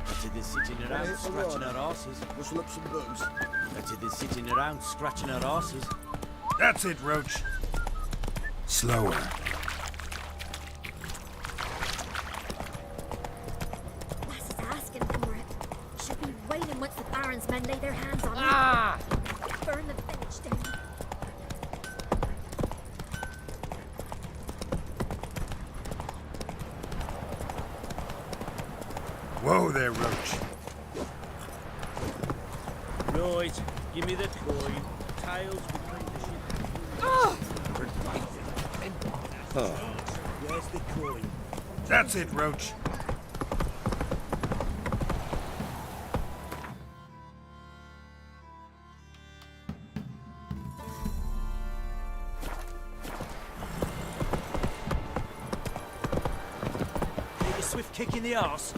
Better than sitting around scratching our asses. Rustle up some booze. Better than sitting around scratching our asses. That's it, Roach. Slower. Lass is asking for it. She'll be waiting once the Baron's men lay their hands on her. Burn the village down. Whoa there, Roach. Right, give me the coin. Tails behind the ship. Where's the coin? That's it, Roach. Take a swift kick in the arse.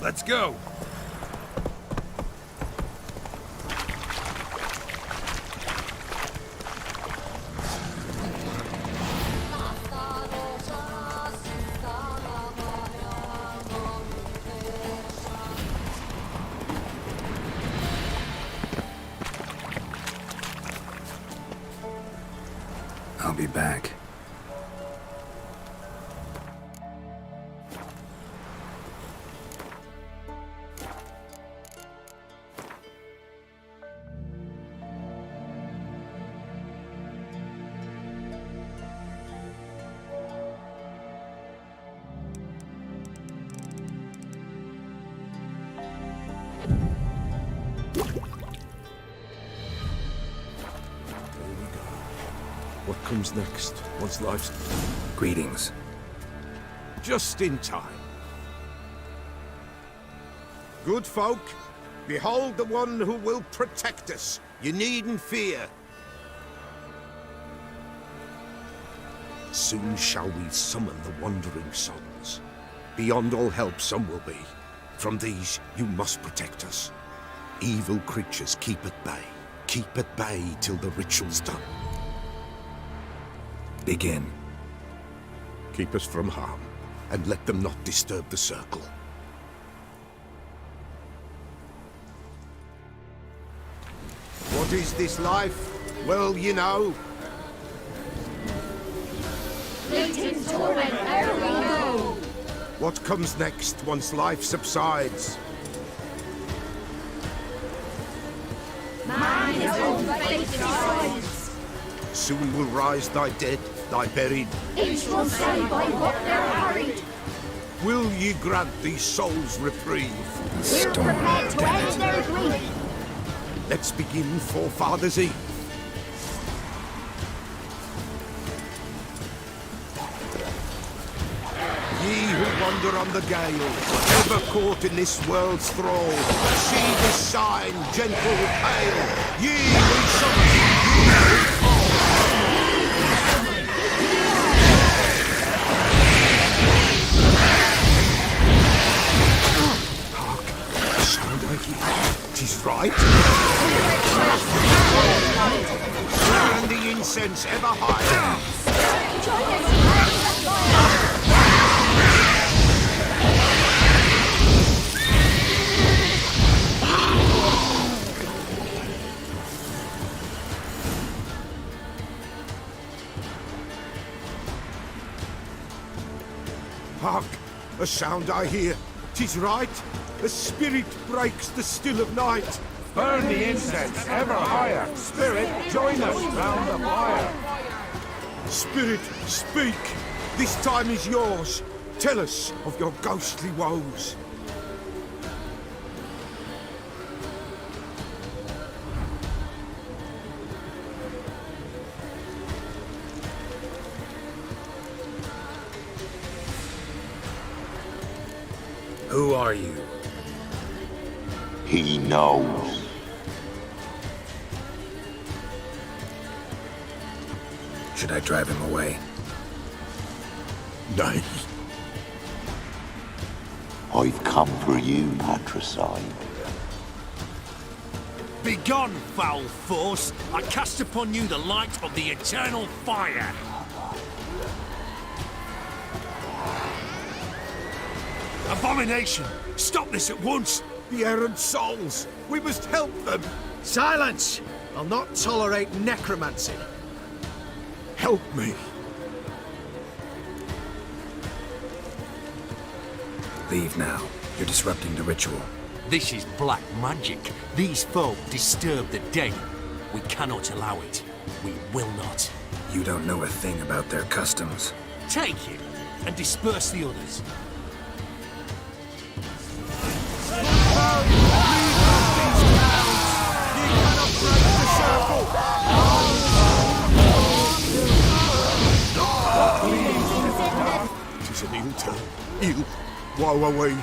Let's go. I'll be back. What comes next? Once life's... Greetings. Just in time. Good folk, behold the one who will protect us. You needn't fear. Soon shall we summon the wandering sons. Beyond all help some will be. From these you must protect us. Evil creatures keep at bay. Keep at bay till the ritual's done. Begin. Keep us from harm, and let them not disturb the circle. What is this life? Well, you know. Fleeting torment, ere we know. What comes next once life subsides? Man his own fate decides. Soon will rise thy dead, thy buried. Each will say by what they're harried. Will ye grant these souls reprieve? We're prepared to end their grief. Let's begin Forefathers' Eve. Ye who wander on the gale, ever caught in this world's thrall, see this sign, gentle, pale. Ye who suffer, ye who fall. Hark, the sound I hear. 'Tis right. Burn the incense ever higher. Hark! A sound I hear. 'Tis right. A spirit breaks the still of night. Burn the incense ever higher. Spirit, join us round the fire. Spirit, speak. This time is yours. Tell us of your ghostly woes. Who are you? He knows. Should I drive him away? Nay. I've come for you, patricide. Begone, foul force! I cast upon you the light of the eternal fire! Abomination! Stop this at once! The errant souls! We must help them! Silence! I'll not tolerate necromancy. Help me! Leave now. You're disrupting the ritual. This is black magic. These folk disturb the dead. We cannot allow it. We will not. You don't know a thing about their customs. Take him and disperse the others. Tis an ill turn. Ill. Woe away.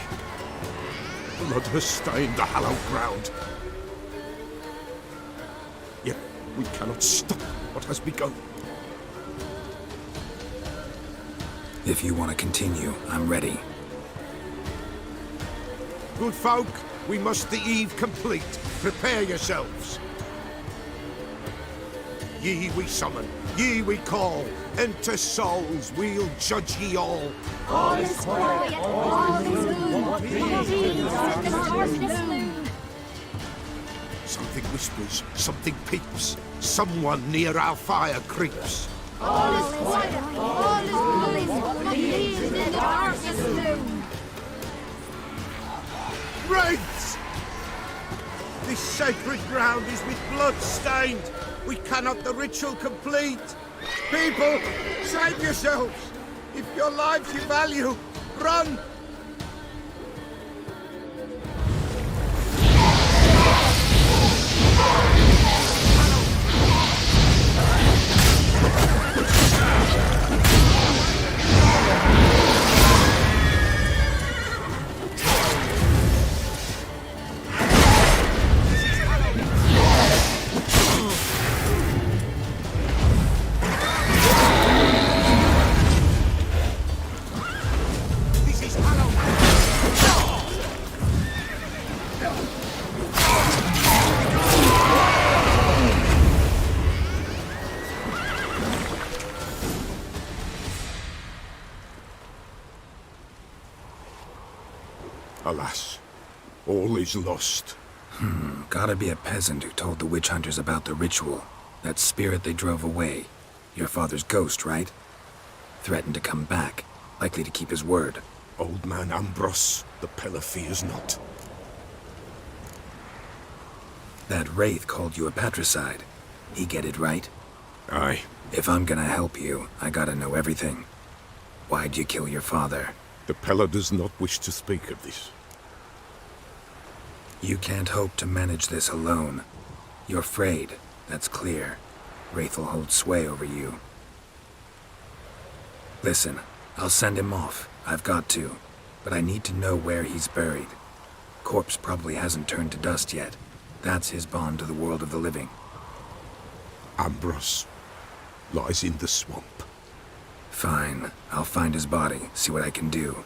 Blood has stained the hallowed ground. Yet we cannot stop what has begun. If you want to continue, I'm ready. Good folk, we must the eve complete. Prepare yourselves. Ye we summon, ye we call. Enter souls, we'll judge ye all. All is quiet, all is moon. Peace in the darkness moon. Something whispers, something peeps. Someone near our fire creeps. All is quiet, all is moon. Peace in the darkness moon. Wraiths! This sacred ground is with blood stained. We cannot the ritual complete. People, save yourselves. If your lives you value, run. Alas, all is lost. Gotta be a peasant who told the witch hunters about the ritual. That spirit they drove away. Your father's ghost, right? Threatened to come back. Likely to keep his word. Old man Ambros, the Pella fears not. That wraith called you a patricide. He get it right? Aye. If I'm gonna help you, I gotta know everything. Why'd you kill your father? The Pella does not wish to speak of this. You can't hope to manage this alone. You're afraid, that's clear. Wraith will hold sway over you. Listen, I'll send him off. I've got to. But I need to know where he's buried. Corpse probably hasn't turned to dust yet. That's his bond to the world of the living. Ambros lies in the swamp. Fine. I'll find his body, see what I can do.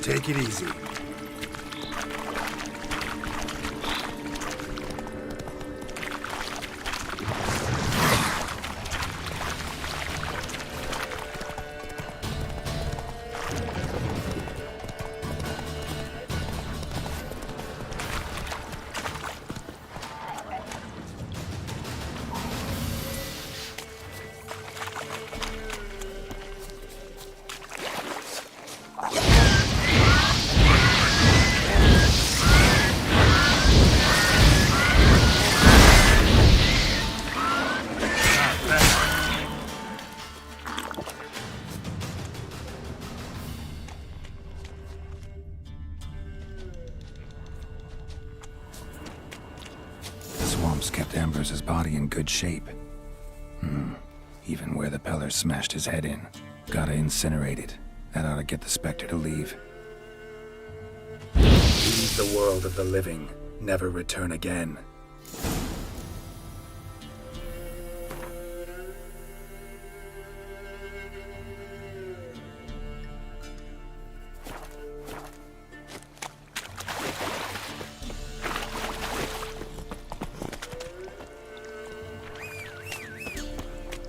Take it easy. Swamps kept Ambrose's body in good shape. Even where the Peller smashed his head in. Gotta incinerate it. That ought to get the Spectre to leave. Leave the world of the living. Never return again.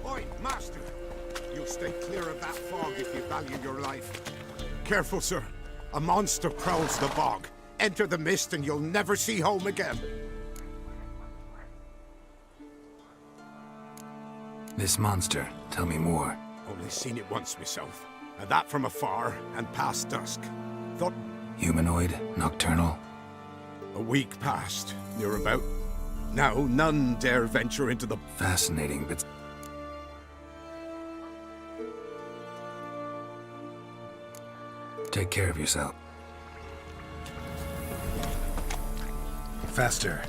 Oi, Master! You'll stay clear of that fog if you value your life. Careful, sir. A monster prowls the bog. Enter the mist and you'll never see home again. This monster, tell me more. Only seen it once myself. And that from afar and past dusk. Thought Humanoid? Nocturnal? a week passed, near about. Now none dare venture into the... Fascinating, but... Take care of yourself. Faster.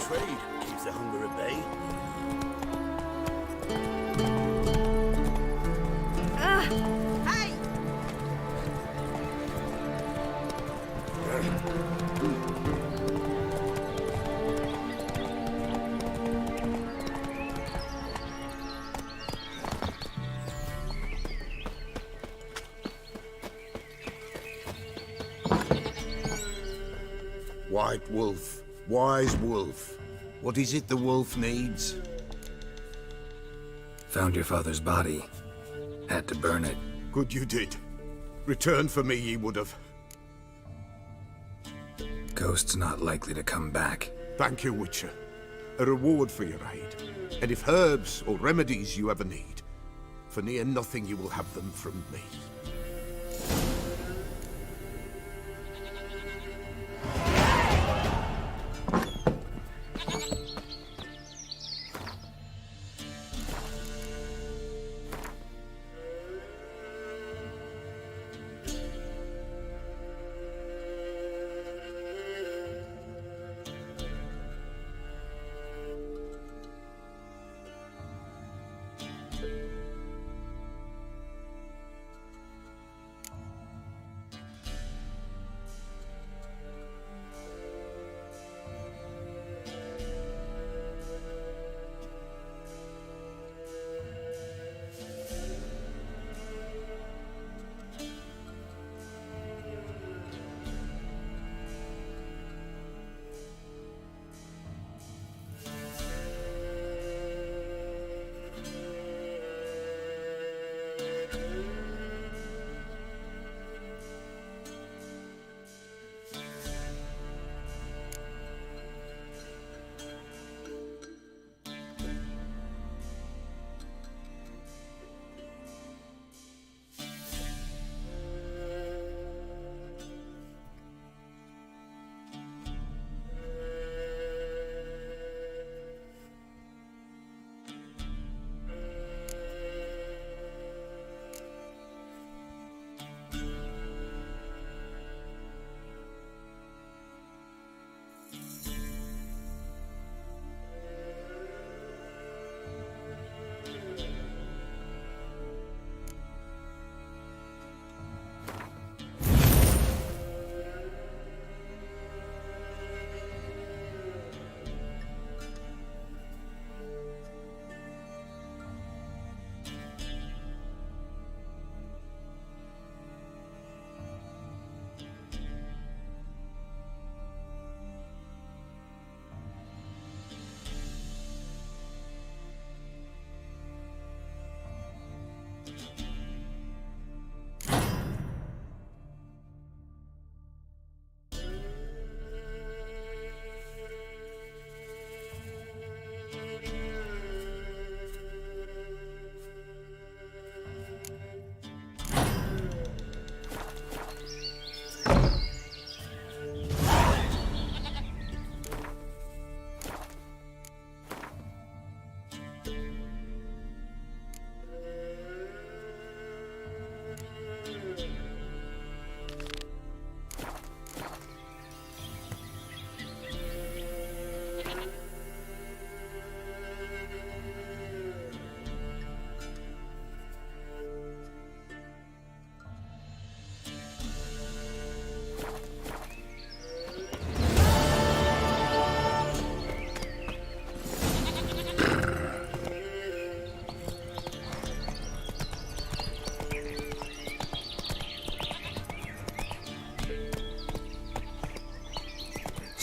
Trade keeps the hunger at bay. Hey! White Wolf. Wise Wolf. What is it the wolf needs? Found your father's body. Had to burn it. Good you did. Return for me ye would have. Ghost's not likely to come back. Thank you, Witcher. A reward for your aid. And if herbs or remedies you ever need, for near nothing you will have them from me.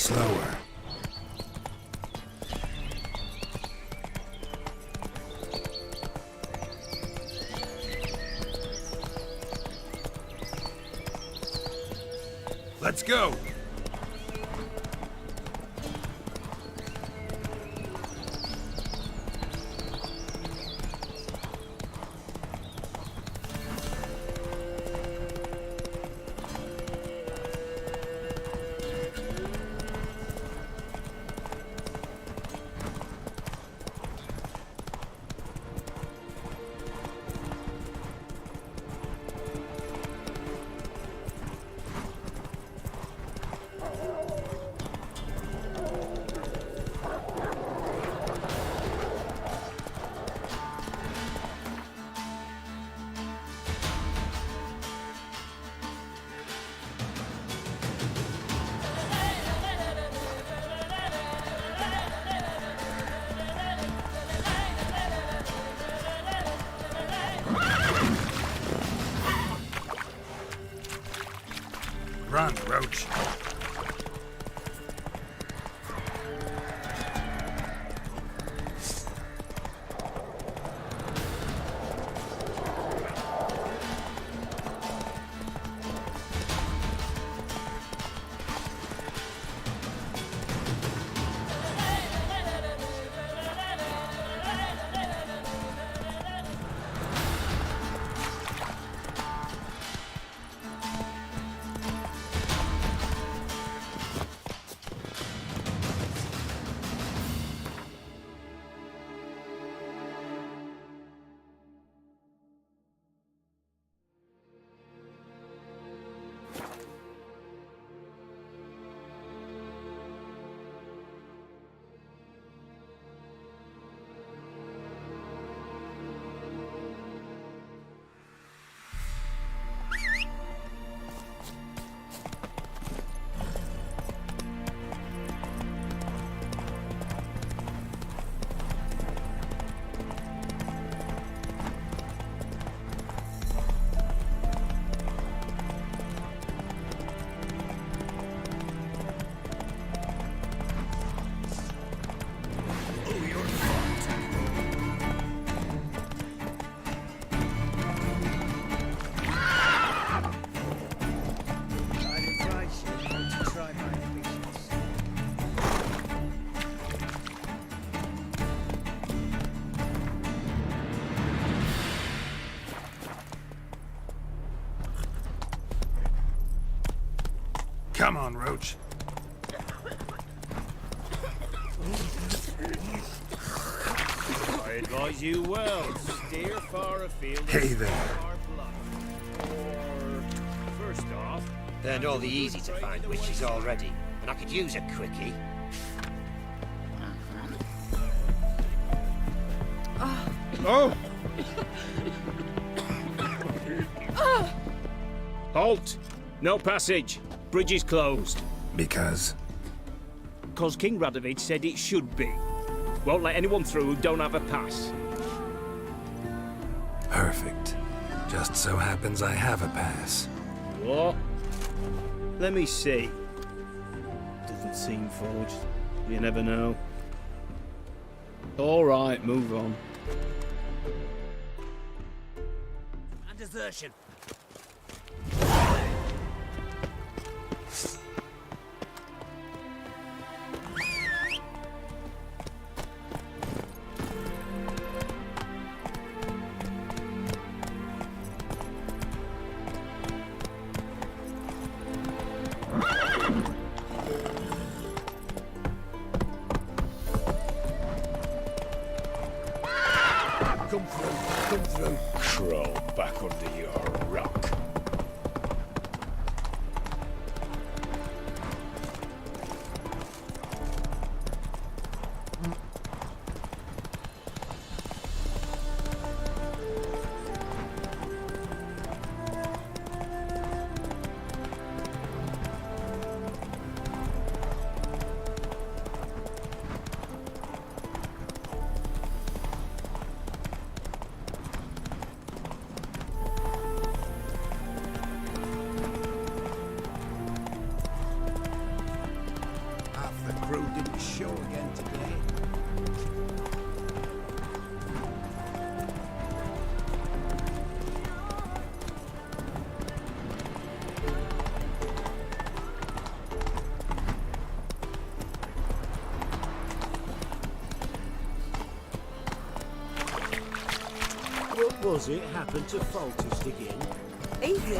slower. Let's go! Run, Roach. Come on, Roach. I advise you well. Steer far afield. Hey there. Far bluff. Or, first off... Learned all the easy to find witches already, and I could use a quickie. Oh! Halt! No passage. Bridge is closed. Because? Because King Radovid said it should be. Won't let anyone through who don't have a pass. Perfect. Just so happens I have a pass. What? Let me see. Doesn't seem forged. You never know. All right, move on. And desertion. Come through. Crawl back under your rock. What was it happened to Foltest again? Easy.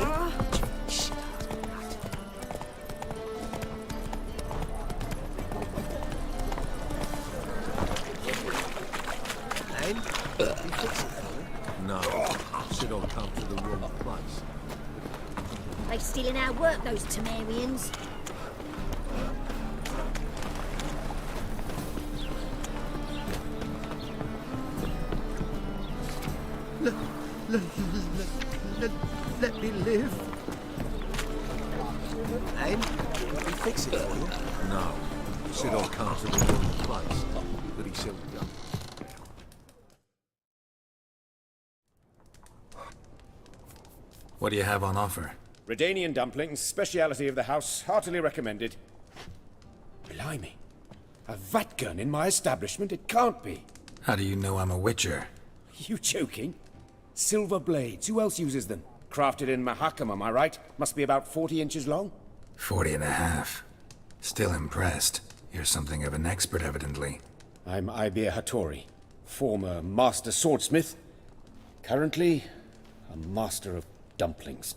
Then, you fix it for me? No. Should all come to the wrong place. They stealing our work, those Temerians. Let me live. Then, you fix it for you? No. Should all come to the wrong place. But he shall go. What do you have on offer? Redanian dumplings, speciality of the house, heartily recommended. Blimey. A Vatgun in my establishment? It can't be. How do you know I'm a witcher? You joking? Silver blades, who else uses them? Crafted in Mahakam, am I right? Must be about 40 inches long? 40 and a half. Still impressed. You're something of an expert, evidently. I'm Ibir Hattori, former master swordsmith. Currently, a master of dumplings.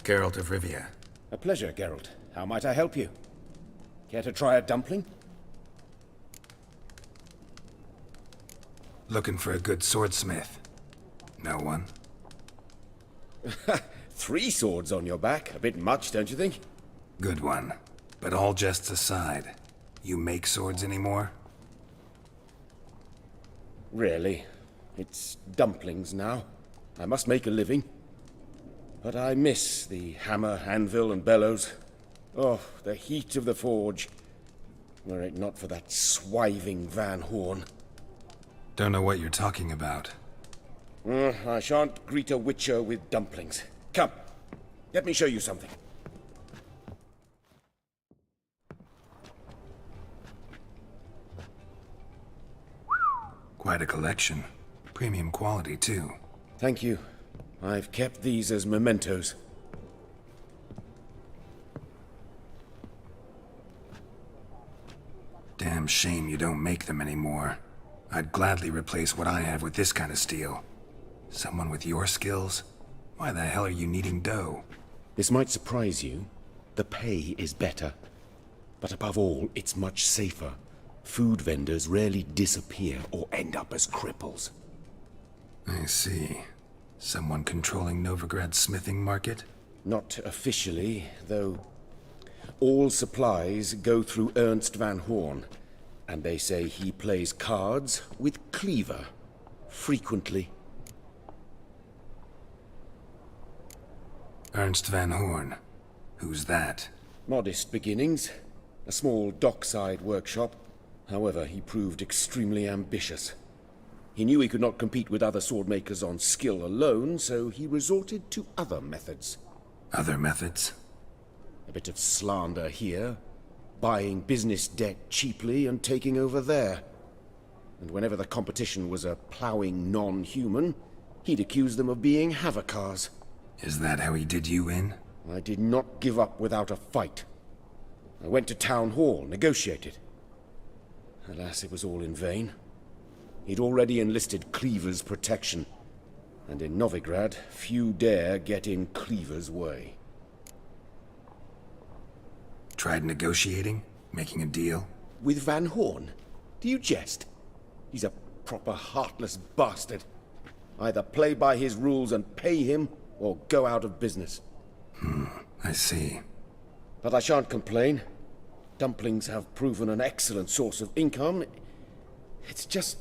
Geralt of Rivia. A pleasure, Geralt. How might I help you? Care to try a dumpling? Looking for a good swordsmith. No one? 3 swords on your back. A bit much, don't you think? Good one. But all jests aside, you make swords anymore? Really. It's dumplings now. I must make a living. But I miss the hammer, anvil, and bellows. Oh, the heat of the forge. Were it not for that swiving Van Horn. Don't know what you're talking about. I shan't greet a witcher with dumplings. Come, let me show you something. Quite a collection. Premium quality, too. Thank you. I've kept these as mementos. Damn shame you don't make them anymore. I'd gladly replace what I have with this kind of steel. Someone with your skills? Why the hell are you needing dough? This might surprise you. The pay is better. But above all, it's much safer. Food vendors rarely disappear or end up as cripples. I see. Someone controlling Novigrad's smithing market? Not officially, though all supplies go through Ernst Van Horn, and they say he plays cards with Cleaver, frequently. Ernst Van Horn. Who's that? Modest beginnings. A small dockside workshop. However, he proved extremely ambitious. He knew he could not compete with other swordmakers on skill alone, so he resorted to other methods. Other methods? A bit of slander here, buying business debt cheaply and taking over there. And whenever the competition was a ploughing non-human, he'd accuse them of being Havocars. Is that how he did you in? I did not give up without a fight. I went to Town Hall, negotiated. Alas, it was all in vain. He'd already enlisted Cleaver's protection, and in Novigrad, few dare get in Cleaver's way. Tried negotiating? Making a deal? With Van Horn? Do you jest? He's a proper heartless bastard. Either play by his rules and pay him, or go out of business. I see. But I shan't complain. Dumplings have proven an excellent source of income. It's just...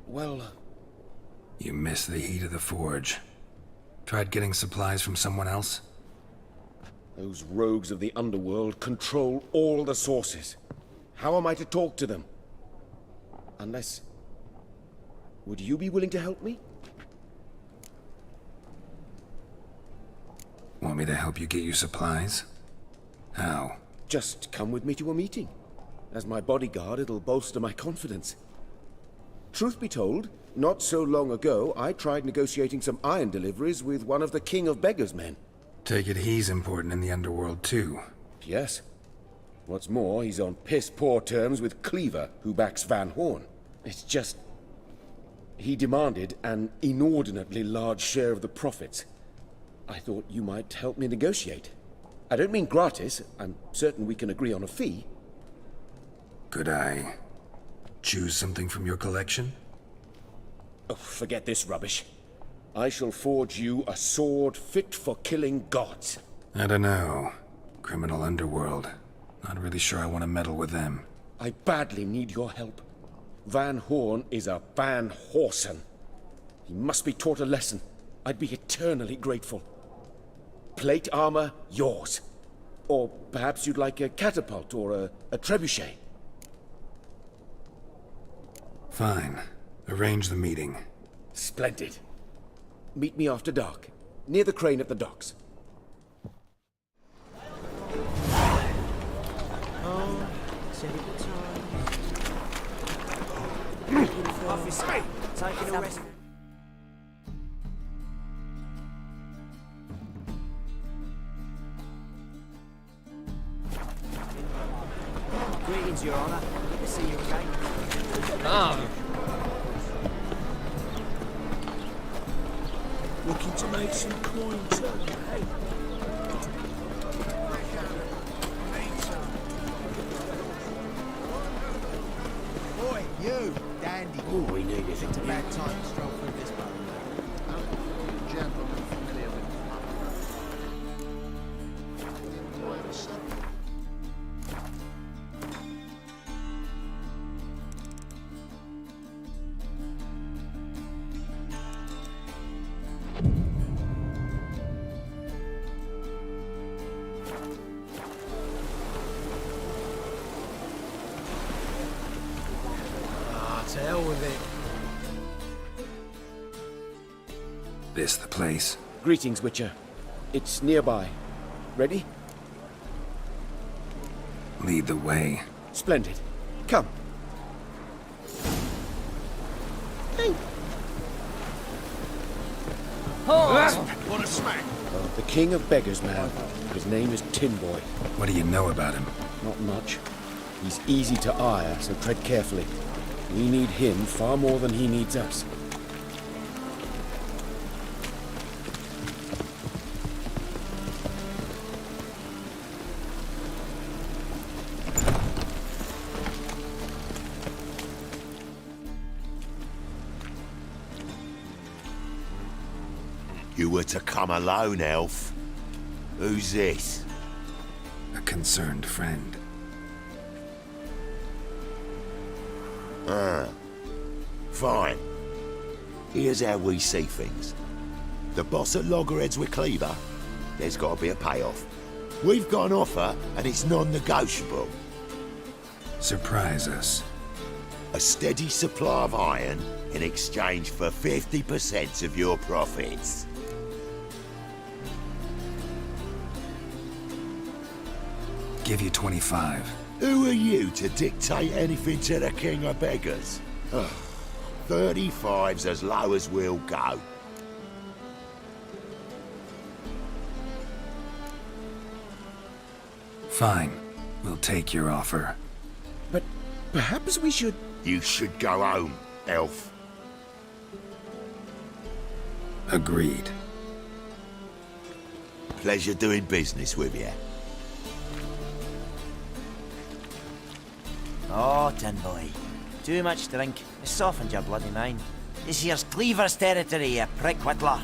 well... You miss the heat of the forge. Tried getting supplies from someone else? Those rogues of the underworld control all the sources. How am I to talk to them? Unless... would you be willing to help me? Want me to help you get you supplies? How? Just come with me to a meeting. As my bodyguard, it'll bolster my confidence. Truth be told, not so long ago, I tried negotiating some iron deliveries with one of the King of Beggars' men. Take it he's important in the underworld, too. Yes. What's more, he's on piss-poor terms with Cleaver, who backs Van Horn. It's just... He demanded an inordinately large share of the profits. I thought you might help me negotiate. I don't mean gratis. I'm certain we can agree on a fee. Could I choose something from your collection? Oh, forget this rubbish. I shall forge you a sword fit for killing gods. I don't know. Criminal underworld. Not really sure I want to meddle with them. I badly need your help. Van Horn is a Van Horsen. He must be taught a lesson. I'd be eternally grateful. Plate armor, yours. Or perhaps you'd like a catapult or a trebuchet. Fine. Arrange the meeting. Splendid. Meet me after dark, near the crane at the docks. Officer, taking a rest. Greetings, Your Honor. Good to see you again. Looking to make some coin, too, hey? Boy, you, dandy. Oh, we need it. It's a bad time to stroll through this boat. Gentlemen familiar with to hell with it. This the place? Greetings, Witcher. It's nearby. Ready? Lead the way. Splendid. Come. What a smack! The king of beggars, man. His name is Tin Boy. What do you know about him? Not much. He's easy to ire, so tread carefully. We need him far more than he needs us. You were to come alone, elf. Who's this? A concerned friend. Fine. Here's how we see things. The boss at Loggerheads with Cleaver, there's got to be a payoff. We've got an offer, and it's non-negotiable. Surprise us. A steady supply of iron in exchange for 50% of your profits. Give you 25. Who are you to dictate anything to the king of beggars? 35's as low as we'll go. Fine. We'll take your offer. But perhaps we should... You should go home, elf. Agreed. Pleasure doing business with you. Oh, Tin Boy. Too much drink. It's softened your bloody mind. This here's Cleaver's territory, you prick whittler.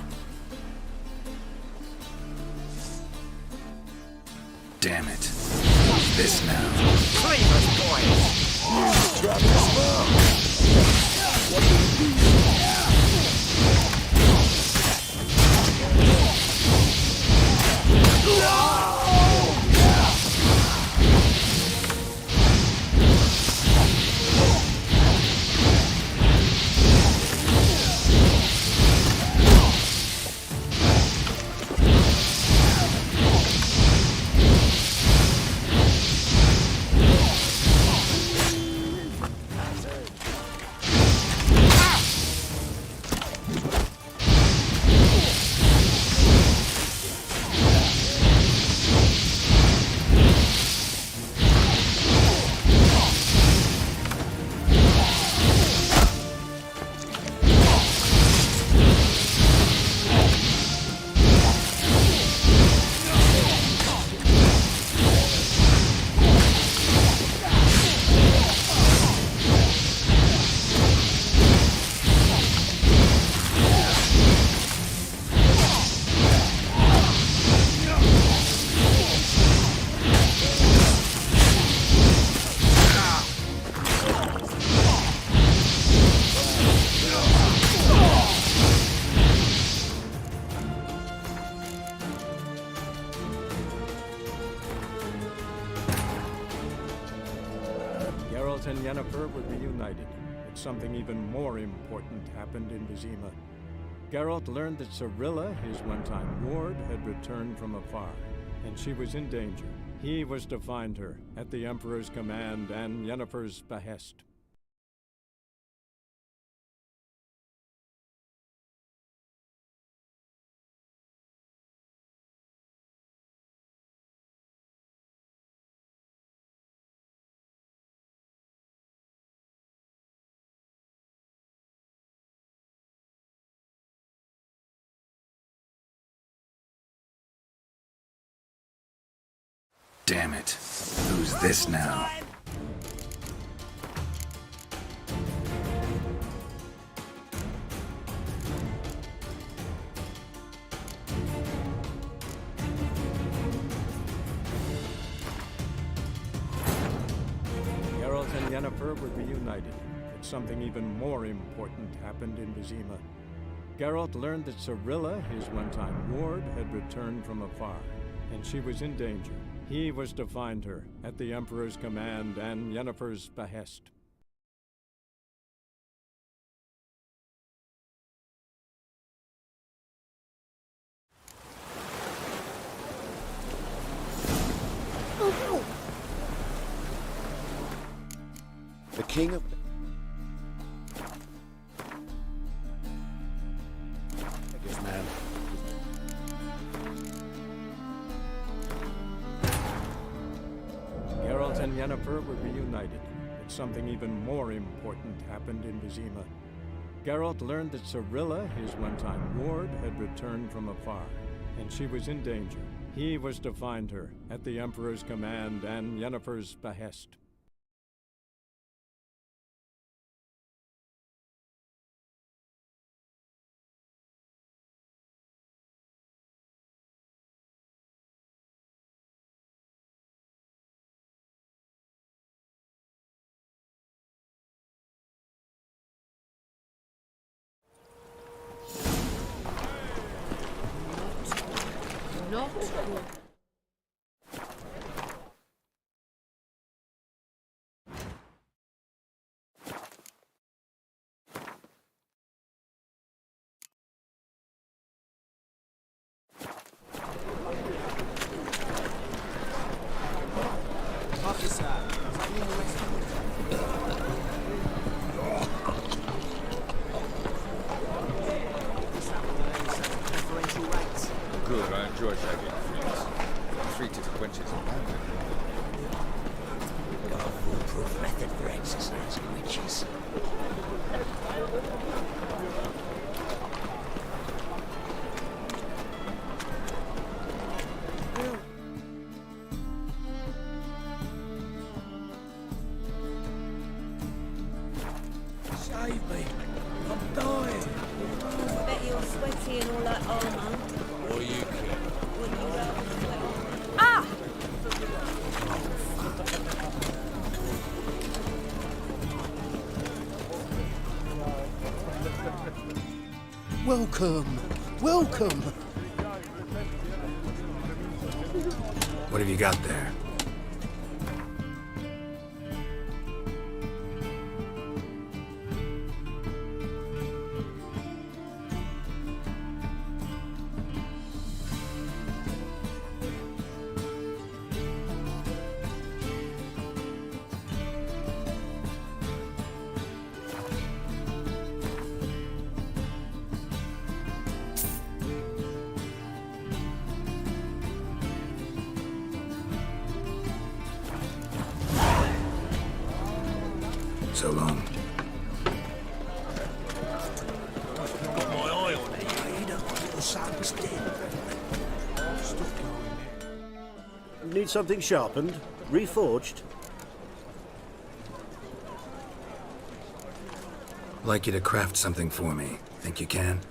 Damn it. What's this now? Cleaver's boys! Travis Yennefer were reunited, but something even more important happened in Vizima. Geralt learned that Cirilla, his one-time ward, had returned from afar, and she was in danger. He was to find her, at the Emperor's command and Yennefer's behest. Damn it. Who's this now? Geralt and Yennefer were reunited, but something even more important happened in Vizima. Geralt learned that Cirilla, his one-time ward, had returned from afar, and she was in danger. He was to find her, at the Emperor's command and Yennefer's behest. The king of... I guess, man. Geralt and Yennefer were reunited, but something even more important happened in Vizima. Geralt learned that Cirilla, his one-time ward, had returned from afar, and she was in danger. He was to find her, at the Emperor's command and Yennefer's behest. Not good. Good, I enjoy shagging freaks. 3 to quenches a man. We've got a foolproof method for exercising witches. Save me. I'm dying. Bet you're sweaty and all that armor. Or you can. Ah! Welcome. Welcome. What have you got there? So long. Got my eye on it, you don't want your son's dead. Need something sharpened? Reforged? I'd like you to craft something for me. Think you can?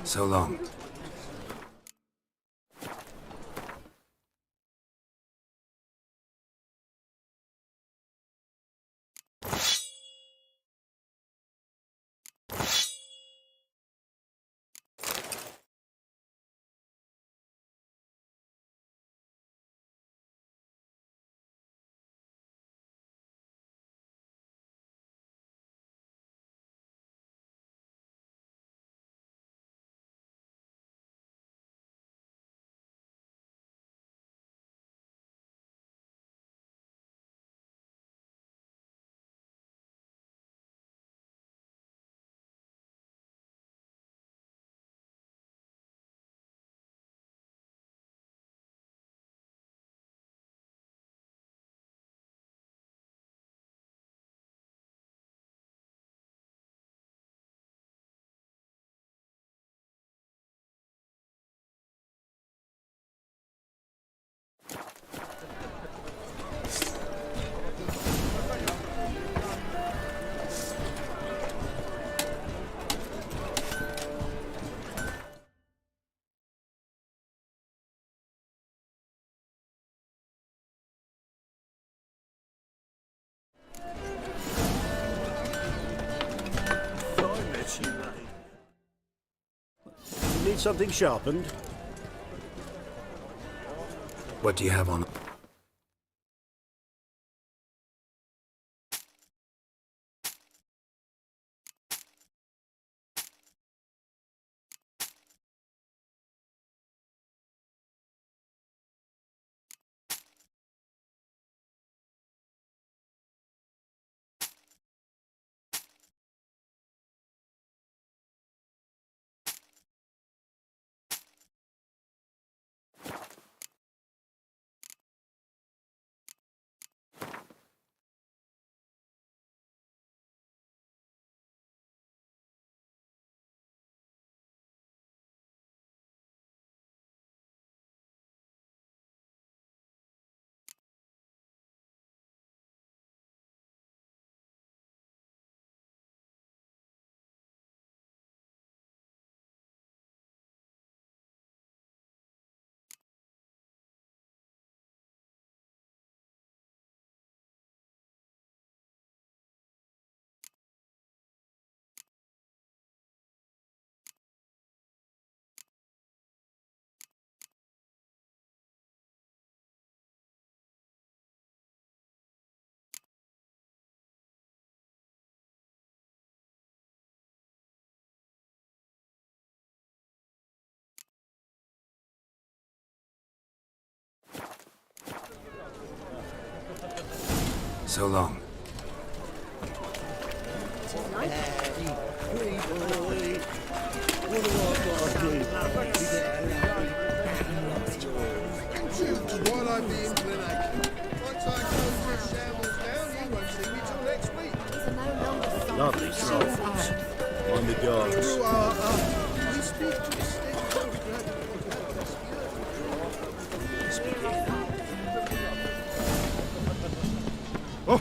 So long. You need something sharpened? What do you have on? So long. While I'm being Glenacre, once I close this shambles down, you won't see me till next week. Lovely trifles. On the dogs. We speak to the state Oh!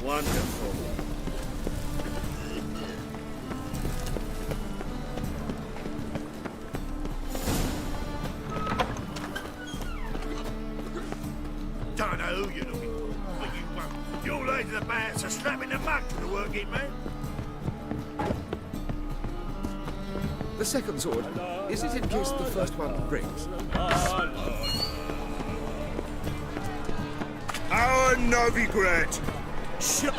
Wonderful. Don't know who you're looking for, but you won't. Your lady the bats are strapping the mug to the working man. The second sword, is it in case the first one breaks? Our Novigrad. Shut.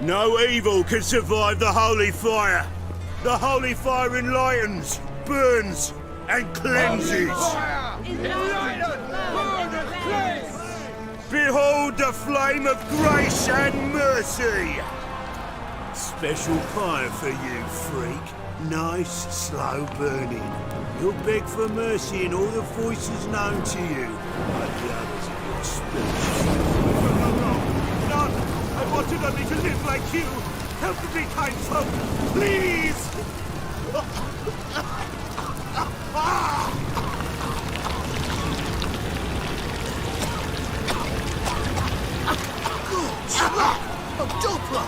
No evil can survive the holy fire. The holy fire enlightens, burns, and cleanses. Behold the flame of grace and mercy. Special fire for you, freak. Nice, slow burning. You'll beg for mercy in all the voices known to you, like the others of your species. None! I wanted only to live like you! Help me, kind folk! Please! A Doppler!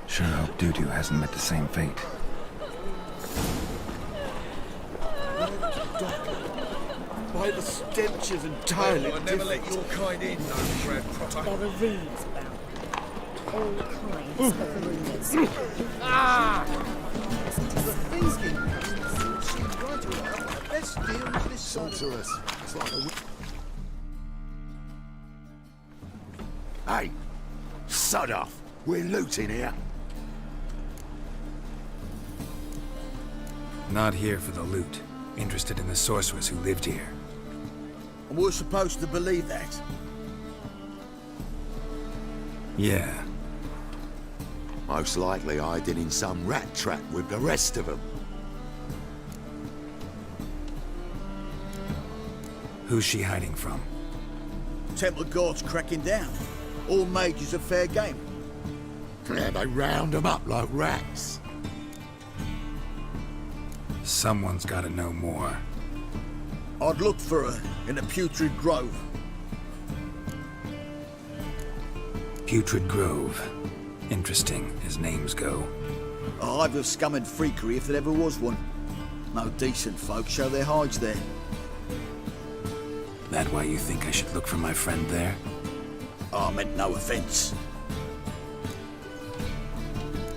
Sure hope Dudu hasn't met the same fate. By the stenches entirely I'll never let your kind in, Novigrad Protter. There are runes about. All kinds of runes. The thinking would seem right away. Let's deal with this sorceress. It's like a... Hey, sod off. We're looting here. Not here for the loot. Interested in the sorceress who lived here. And we're supposed to believe that? Yeah. Most likely hiding in some rat trap with the rest of them. Who's she hiding from? Temple guards cracking down. All mages are fair game. Yeah, they round them up like rats. Someone's gotta know more. I'd look for her in the Putrid Grove. Putrid Grove. Interesting, as names go. A hive of scum and freakery if there ever was one. No decent folk show their hides there. That why you think I should look for my friend there? I meant no offense.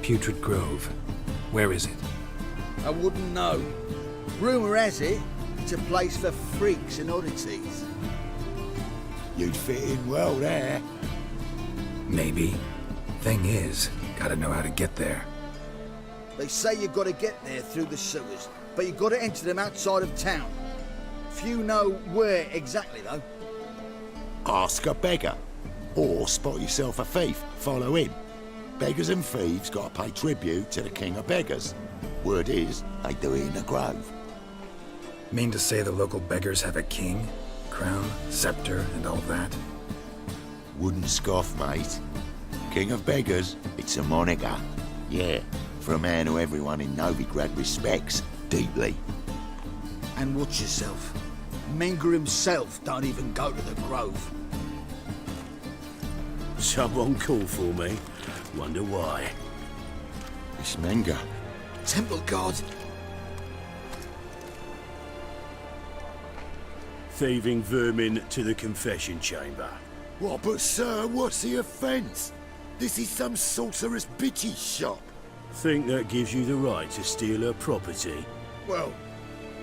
Putrid Grove. Where is it? I wouldn't know. Rumour has it, it's a place for freaks and oddities. You'd fit in well there. Maybe. Thing is, gotta know how to get there. They say you've got to get there through the sewers, but you've got to enter them outside of town. Few know where exactly, though. Ask a beggar. Or spot yourself a thief. Follow him. Beggars and thieves got to pay tribute to the king of beggars. Word is, they do it in the grove. Mean to say the local beggars have a king? Crown, scepter, and all that? Wouldn't scoff, mate. King of beggars, it's a moniker. Yeah, for a man who everyone in Novigrad respects deeply. And watch yourself. Menger himself don't even go to the grove. Someone called for me. Wonder why. It's Menger. Temple guard. Thieving vermin to the confession chamber. What, but sir, what's the offence? This is some sorceress bitchy shop. Think that gives you the right to steal her property? Well,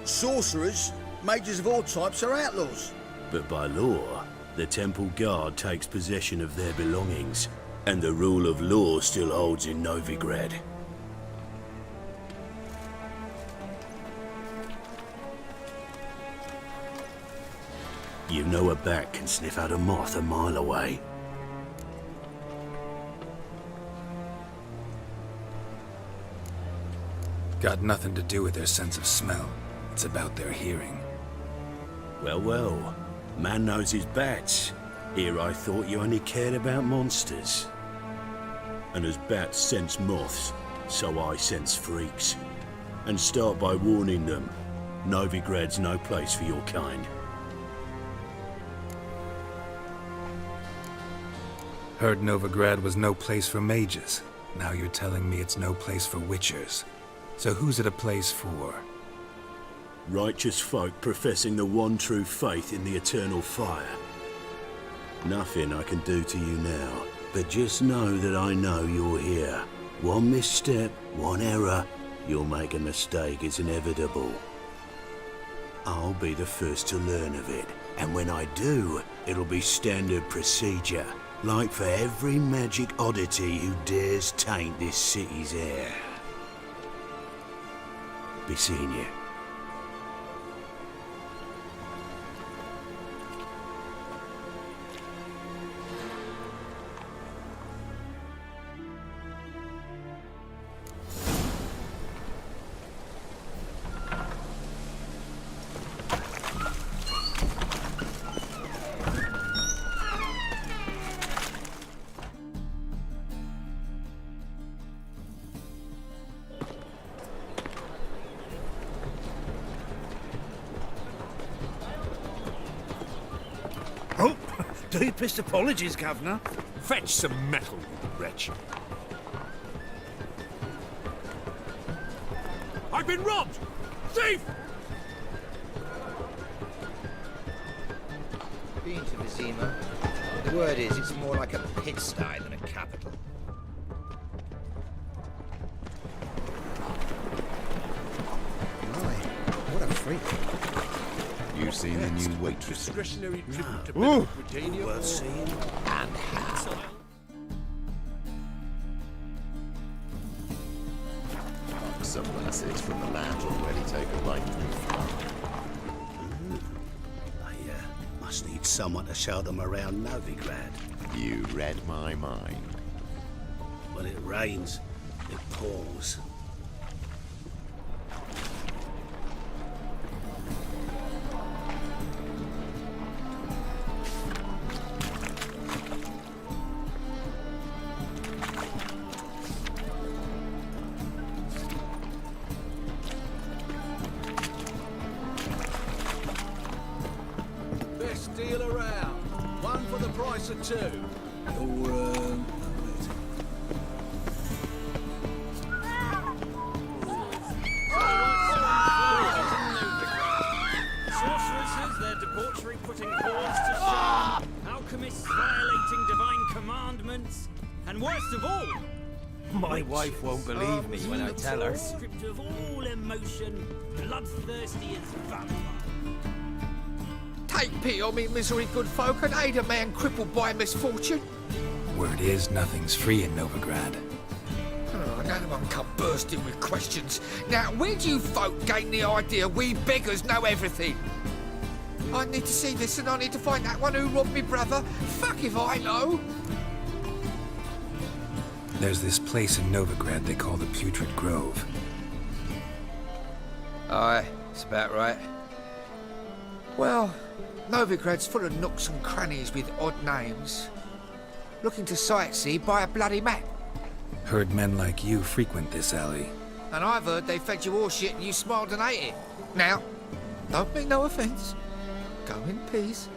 sorcerers, mages of all types are outlaws. But by law, the temple guard takes possession of their belongings, and the rule of law still holds in Novigrad. You know a bat can sniff out a moth a mile away. Got nothing to do with their sense of smell. It's about their hearing. Well, well. Man knows his bats. Here I thought you only cared about monsters. And as bats sense moths, so I sense freaks. And start by warning them. Novigrad's no place for your kind. Heard Novigrad was no place for mages. Now you're telling me it's no place for witchers. So who's it a place for? Righteous folk professing the one true faith in the eternal fire. Nothing I can do to you now, but just know that I know you're here. One misstep, one error, you'll make a mistake, it's inevitable. I'll be the first to learn of it. And when I do, it'll be standard procedure. Like for every magic oddity who dares taint this city's air. Be seeing you. Oh, deepest apologies, Governor. Fetch some metal, you wretch. I've been robbed! Thief! Been to Vizima. The word is, it's more like a pigsty than a capital. My, what a freak. You seen the new waitress? Discretionary tribute to Ooh, Britannia. Worth seeing. And how? Some lasses from the land already take a bite too far. I must need someone to show them around Novigrad. You read my mind. When it rains, it pours. Best deal around. One for the price of two. Sorceresses, their debauchery putting paws to shame, alchemists violating divine commandments, and worst of all, My wife won't believe me when I tell her. stripped of all emotion, bloodthirsty as vampires. Take pity on me, misery good folk, and aid a man crippled by misfortune. Word is, nothing's free in Novigrad. Oh, none of them come bursting with questions. Now, where do you folk gain the idea we beggars know everything? I need to see this, and I need to find that one who robbed me brother. Fuck if I know. There's this place in Novigrad they call the Putrid Grove. Aye, it's about right. Well, Novigrad's full of nooks and crannies with odd names. Looking to sightsee, buy a bloody map. Heard men like you frequent this alley. And I've heard they fed you all shit and you smiled and ate it. Now, don't mean no offence. Go in peace.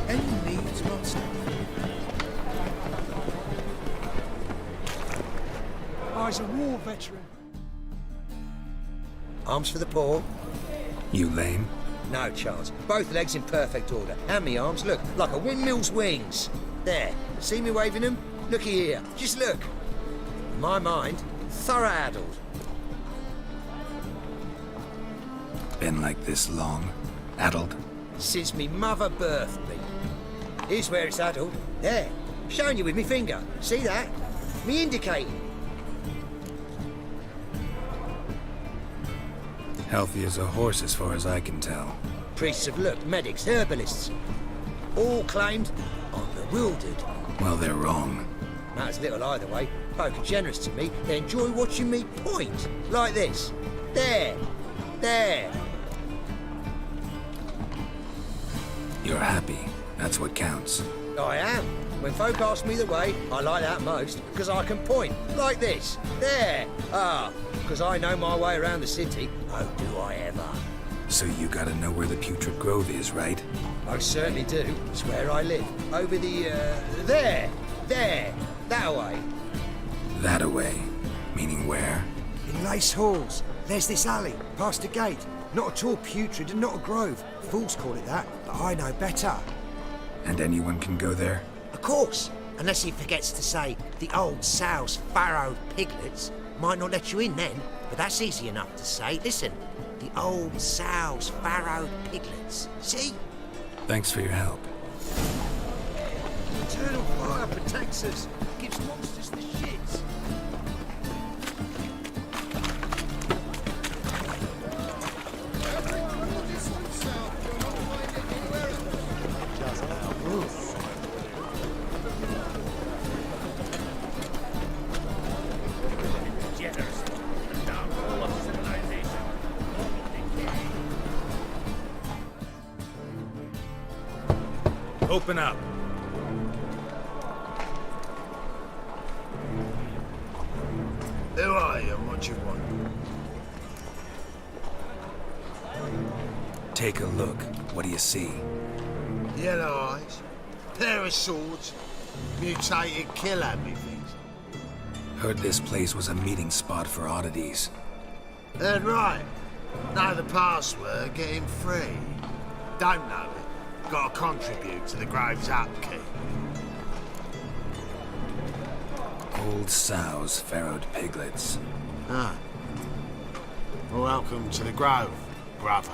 Any needs my stuff? I's a war veteran. Arms for the poor? You lame? No chance. Both legs in perfect order. And me arms, look, like a windmill's wings. There. See me waving them? Looky here. Just look. In my mind, thorough addled. Been like this long? Addled? Since me mother birthed me. Here's where it's addled. There. Showing you with me finger. See that? Me indicating. Healthy as a horse as far as I can tell. Priests have looked, medics, herbalists. All claimed I'm bewildered. Well, they're wrong. Matters little either way. Folk are generous to me. They enjoy watching me point. Like this. There. There. You're happy. That's what counts. I am. When folk ask me the way, I like that most, because I can point. Like this. There. Ah, because I know my way around the city. Oh, do I ever. So you gotta know where the Putrid Grove is, right? I certainly do. It's where I live. Over the, there. There. That way. That away. Meaning where? In Lace Halls. There's this alley, past the gate. Not at all putrid and not a grove. Fools call it that, but I know better. And anyone can go there? Of course. Unless he forgets to say the old sow's farrowed piglets. Might not let you in then, but that's easy enough to say. Listen, the old sow's farrowed piglets. See? Thanks for your help. Eternal fire protects us. Gives monsters the shits. Open up. Who are you and what you want? Take a look. What do you see? Yellow eyes, pair of swords, mutated killer me things. Heard this place was a meeting spot for oddities. Heard right. Know the password, get him free. Don't know it. Got to contribute to the Grave's upkeep. Old sows, farrowed piglets. Ah. Well, welcome to the Grove, brother.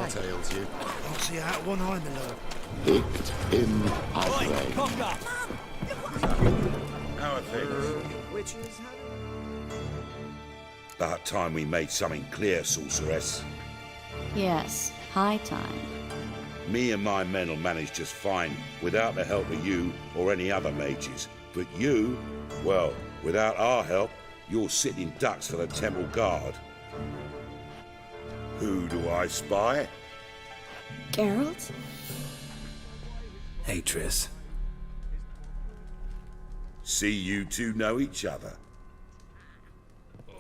What ails you? I'll see out one eye, my lord. Picked him Oi, ugly. cocker! How are things? Witches, About time we made something clear, sorceress. Yes, high time. Me and my men will manage just fine without the help of you or any other mages. But you, well, without our help, you're sitting ducks for the temple guard. Who do I spy? Geralt? Hey, Triss. See you two know each other.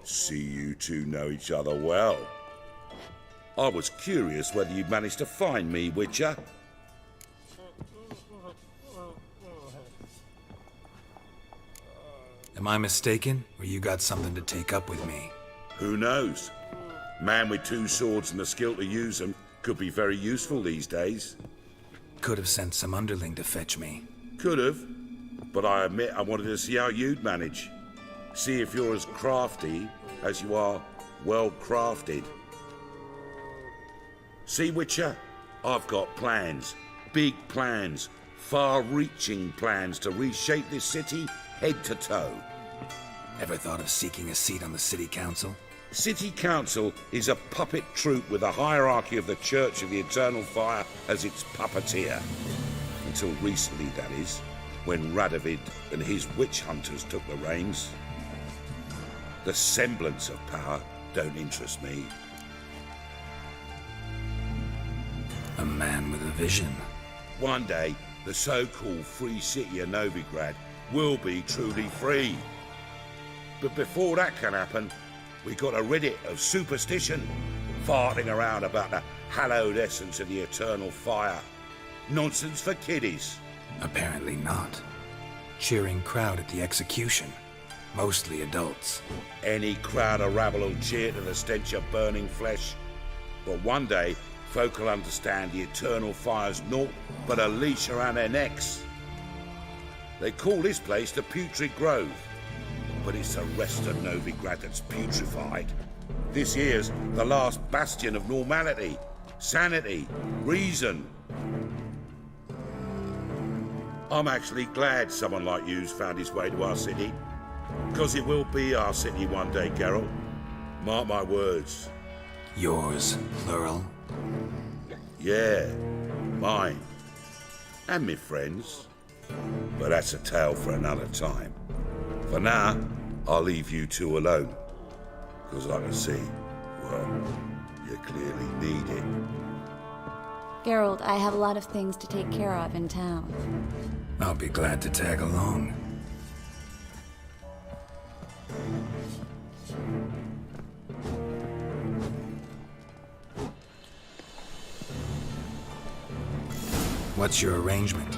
See you two know each other well. I was curious whether you'd managed to find me, Witcher. Am I mistaken, or you got something to take up with me? Who knows? Man with two swords and the skill to use them could be very useful these days. Could have sent some underling to fetch me. Could have, but I admit I wanted to see how you'd manage. See if you're as crafty as you are well crafted. See, Witcher, I've got plans. Big plans. Far-reaching plans to reshape this city head to toe. Ever thought of seeking a seat on the city council? City Council is a puppet troupe with a hierarchy of the Church of the Eternal Fire as its puppeteer. Until recently, that is, when Radovid and his witch hunters took the reins. The semblance of power don't interest me. A man with a vision. One day, the so-called free city of Novigrad will be truly free. But before that can happen, we got rid it of superstition, farting around about the hallowed essence of the eternal fire. Nonsense for kiddies. Apparently not. Cheering crowd at the execution. Mostly adults. Any crowd of rabble will cheer to the stench of burning flesh. But one day, folk will understand the eternal fire's naught but a leash around their necks. They call this place the Putrid Grove. But it's the rest of Novigrad that's putrefied. This here's the last bastion of normality, sanity, reason. I'm actually glad someone like you's found his way to our city. Because it will be our city one day, Geralt. Mark my words. Yours, plural? Yeah, mine. And me friends. But that's a tale for another time. For now, I'll leave you two alone. Because I can see, well, you clearly need it. Geralt, I have a lot of things to take care of in town. I'll be glad to tag along. What's your arrangement?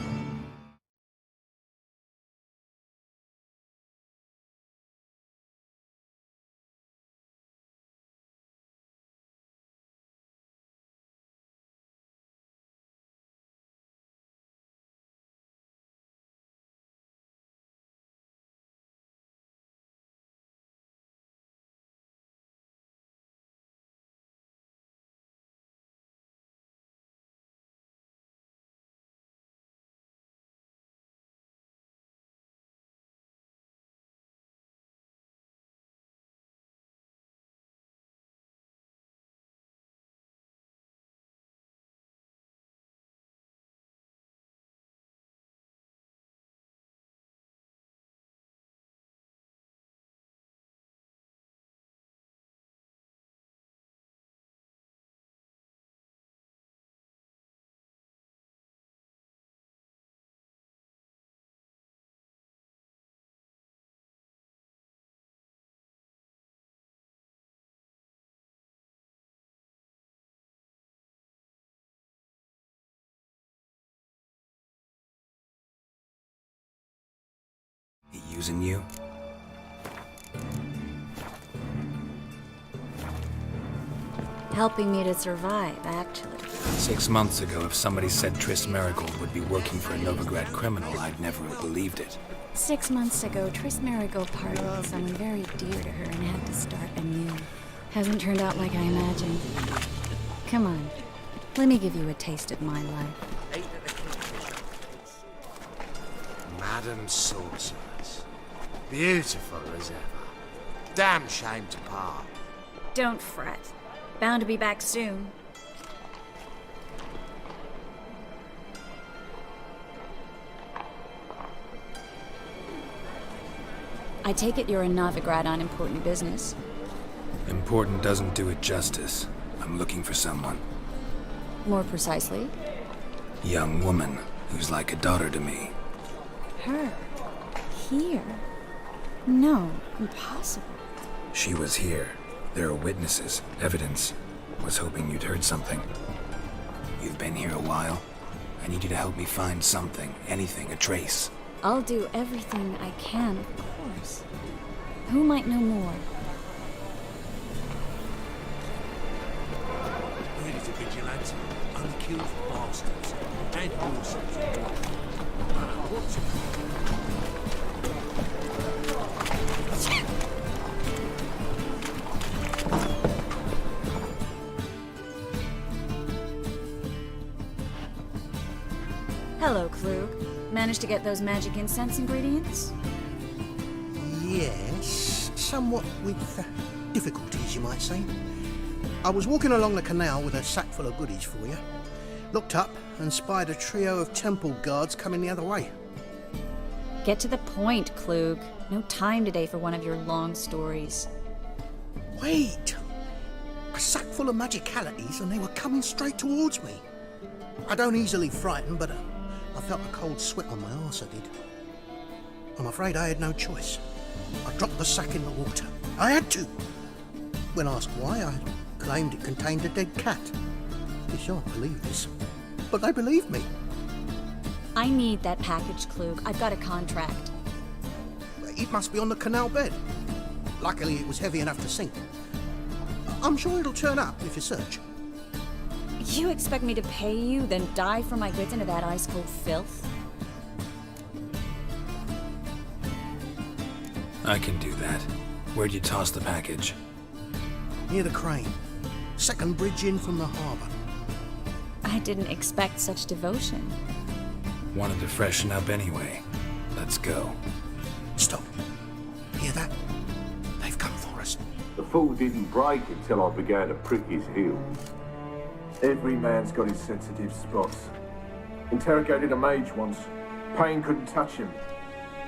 He using you? Helping me to survive, actually. 6 months ago, if somebody said Triss Merigold would be working for a Novigrad criminal, I'd never have believed it. 6 months ago, Triss Merigold parted with someone very dear to her and had to start anew. Hasn't turned out like I imagined. Come on, let me give you a taste of my life. Madam Sorceress. Beautiful as ever. Damn shame to part. Don't fret. Bound to be back soon. I take it you're a Novigrad on important business. Important doesn't do it justice. I'm looking for someone. More precisely? Young woman who's like a daughter to me. Her? Here? No, impossible. She was here. There are witnesses, evidence. Was hoping you'd heard something. You've been here a while. I need you to help me find something, anything, a trace. I'll do everything I can, of course. Who might know more? Where is the vigilante? Unkilled bastards. And horses. What's Hello, Klug. Managed to get those magic incense ingredients? Yes, somewhat with difficulties, you might say. I was walking along the canal with a sack full of goodies for you. Looked up and spied a trio of temple guards coming the other way. Get to the point, Klug. No time today for one of your long stories. Wait! A sack full of magicalities and they were coming straight towards me. I don't easily frighten, but I felt a cold sweat on my arse, I did. I'm afraid I had no choice. I dropped the sack in the water. I had to. When asked why, I claimed it contained a dead cat. You shan't believe this, but they believed me. I need that package, Klug. I've got a contract. It must be on the canal bed. Luckily, it was heavy enough to sink. I'm sure it'll turn up if you search. You expect me to pay you, then dive for my goods into that ice-cold filth? I can do that. Where'd you toss the package? Near the crane. Second bridge in from the harbour. I didn't expect such devotion. Wanted to freshen up anyway. Let's go. Stop. Hear that? They've come for us. The fool didn't break until I began to prick his heels. Every man's got his sensitive spots. Interrogated a mage once. Pain couldn't touch him.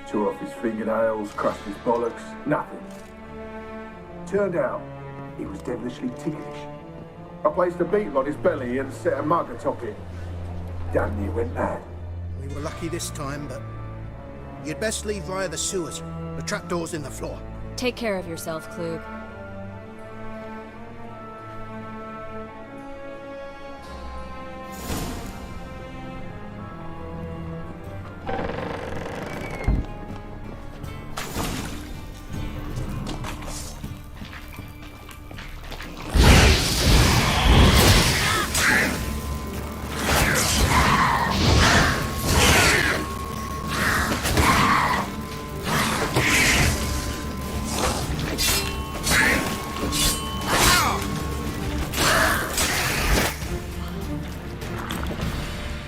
Tore off his fingernails, crushed his bollocks, nothing. Turned out, he was devilishly ticklish. I placed a beetle on his belly and set a mug atop it. Damn near went mad. We were lucky this time, but you'd best leave via the sewers. The trapdoor's in the floor. Take care of yourself, Klug.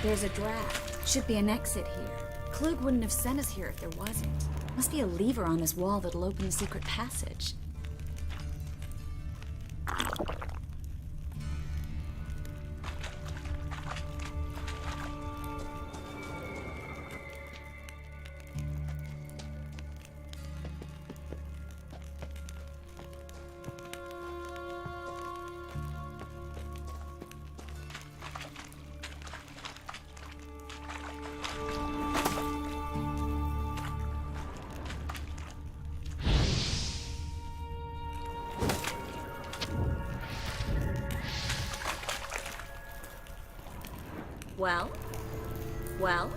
There's a draft. Should be an exit here. Klug wouldn't have sent us here if there wasn't. Must be a lever on this wall that'll open the secret passage. Well? Well?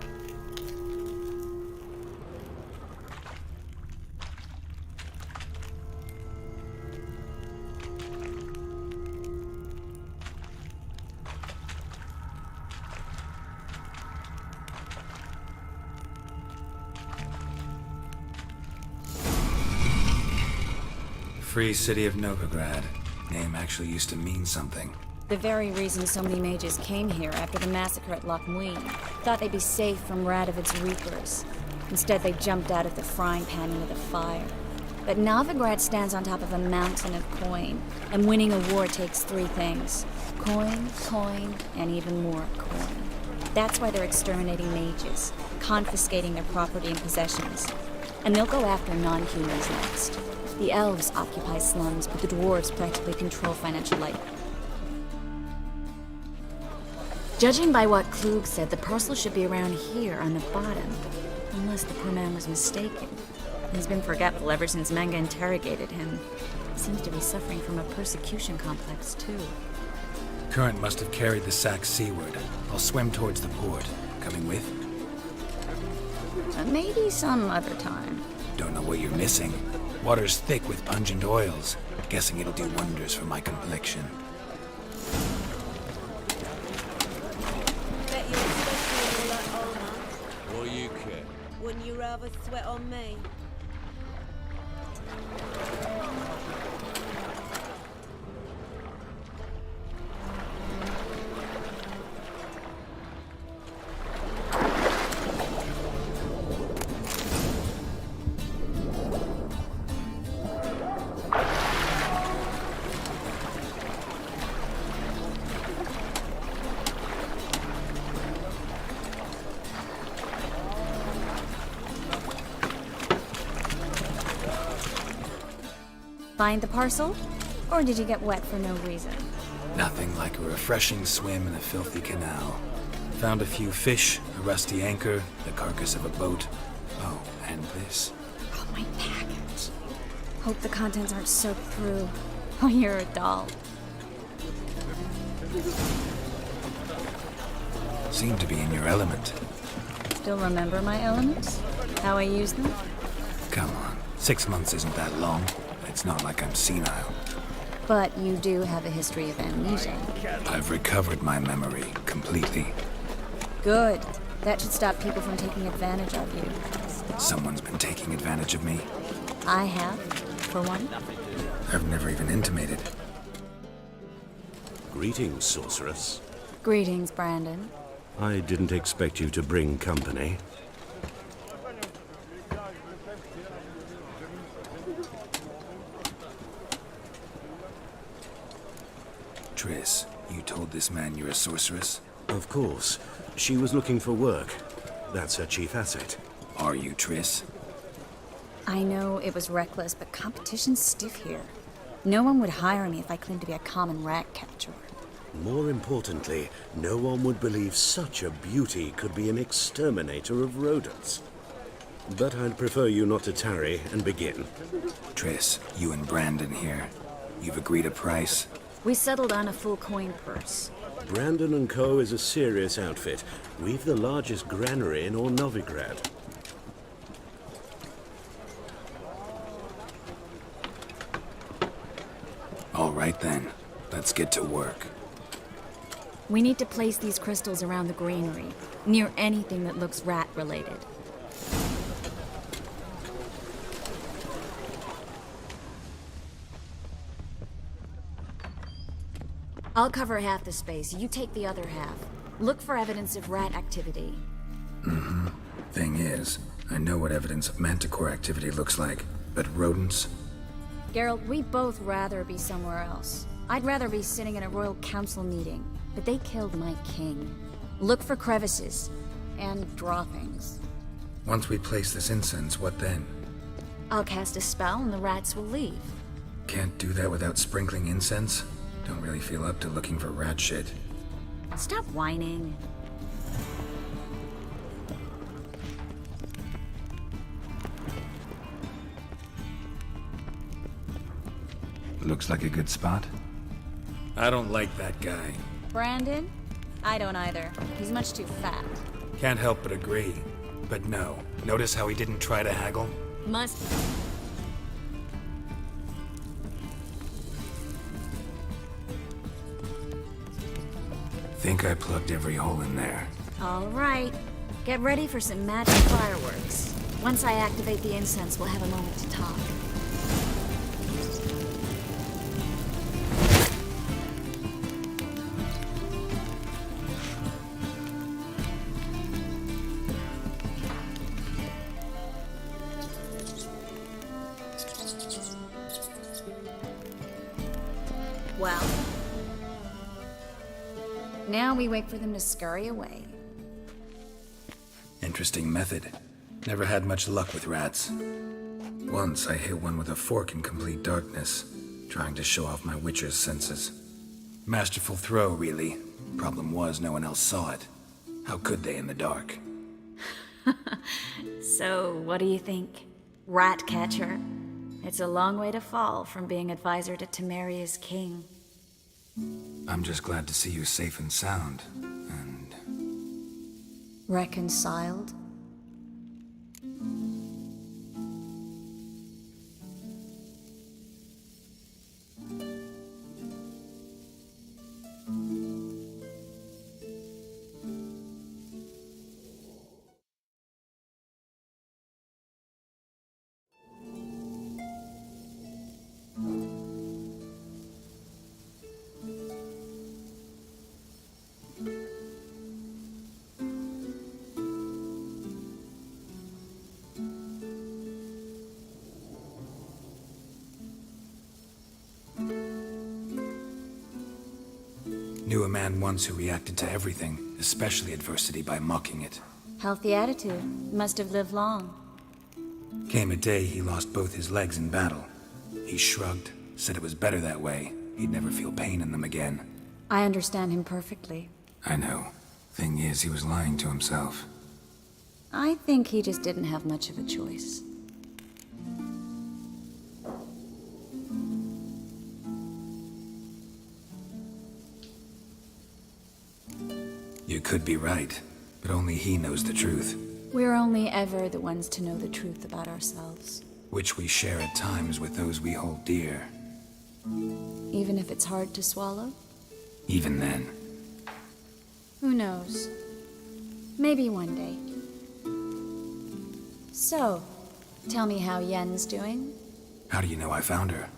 Free City of Novigrad. Name actually used to mean something. The very reason so many mages came here after the massacre at Loch Muin. Thought they'd be safe from Radovid's reapers. Instead, they jumped out of the frying pan into the fire. But Novigrad stands on top of a mountain of coin, and winning a war takes three things. Coin, coin, and even more coin. That's why they're exterminating mages, confiscating their property and possessions. And they'll go after non-humans next. The elves occupy slums, but the dwarves practically control financial life. Judging by what Klug said, the parcel should be around here on the bottom. Unless the poor man was mistaken. He's been forgetful ever since Manga interrogated him. Seems to be suffering from a persecution complex, too. Current must have carried the sack seaward. I'll swim towards the port. Coming with? Maybe some other time. Don't know what you're missing. Water's thick with pungent oils. Guessing it'll do wonders for my complexion. What do you care? Wouldn't you rather sweat on me? Find the parcel? Or did you get wet for no reason? Nothing like a refreshing swim in a filthy canal. Found a few fish, a rusty anchor, the carcass of a boat. Oh, and this. Oh, my package. Hope the contents aren't soaked through. Oh, you're a doll. Seem to be in your element. Still remember my elements? How I use them? Come on, 6 months isn't that long. It's not like I'm senile. But you do have a history of amnesia. I've recovered my memory completely. Good. That should stop people from taking advantage of you. Someone's been taking advantage of me. I have, for one. I've never even intimated. Greetings, sorceress. Greetings, Brandon. I didn't expect you to bring company. Triss, you told this man you're a sorceress? Of course. She was looking for work. That's her chief asset. Are you, Triss? I know it was reckless, but competition's stiff here. No one would hire me if I claimed to be a common rat catcher. More importantly, no one would believe such a beauty could be an exterminator of rodents. But I'd prefer you not to tarry and begin. Triss, you and Brandon here. You've agreed a price? We settled on a full coin purse. Brandon & Co. is a serious outfit. We've the largest granary in all Novigrad. All right then. Let's get to work. We need to place these crystals around the granary, near anything that looks rat-related. I'll cover half the space, you take the other half. Look for evidence of rat activity. Mm-hmm. Thing is, I know what evidence of manticore activity looks like, but rodents? Geralt, we'd both rather be somewhere else. I'd rather be sitting in a royal council meeting, but they killed my king. Look for crevices and droppings. Once we place this incense, what then? I'll cast a spell and the rats will leave. Can't do that without sprinkling incense? Don't really feel up to looking for rat shit. Stop whining. Looks like a good spot. I don't like that guy. Brandon? I don't either. He's much too fat. Can't help but agree. But no. Notice how he didn't try to haggle? Must... Think I plugged every hole in there. All right. Get ready for some magic fireworks. Once I activate the incense, we'll have a moment to talk. Well, now we wait for them to scurry away. Interesting method. Never had much luck with rats. Once I hit one with a fork in complete darkness, trying to show off my witcher's senses. Masterful throw, really. Problem was, no one else saw it. How could they in the dark? So, what do you think? Rat catcher? It's a long way to fall from being advisor to Temeria's king. I'm just glad to see you safe and sound. Reconciled? Knew a man once who reacted to everything, especially adversity, by mocking it. Healthy attitude. Must have lived long. Came a day he lost both his legs in battle. He shrugged, said it was better that way. He'd never feel pain in them again. I understand him perfectly. I know. Thing is, he was lying to himself. I think he just didn't have much of a choice. You could be right, but only he knows the truth. We're only ever the ones to know the truth about ourselves. Which we share at times with those we hold dear. Even if it's hard to swallow? Even then. Who knows? Maybe one day. So, tell me how Yen's doing? How do you know I found her?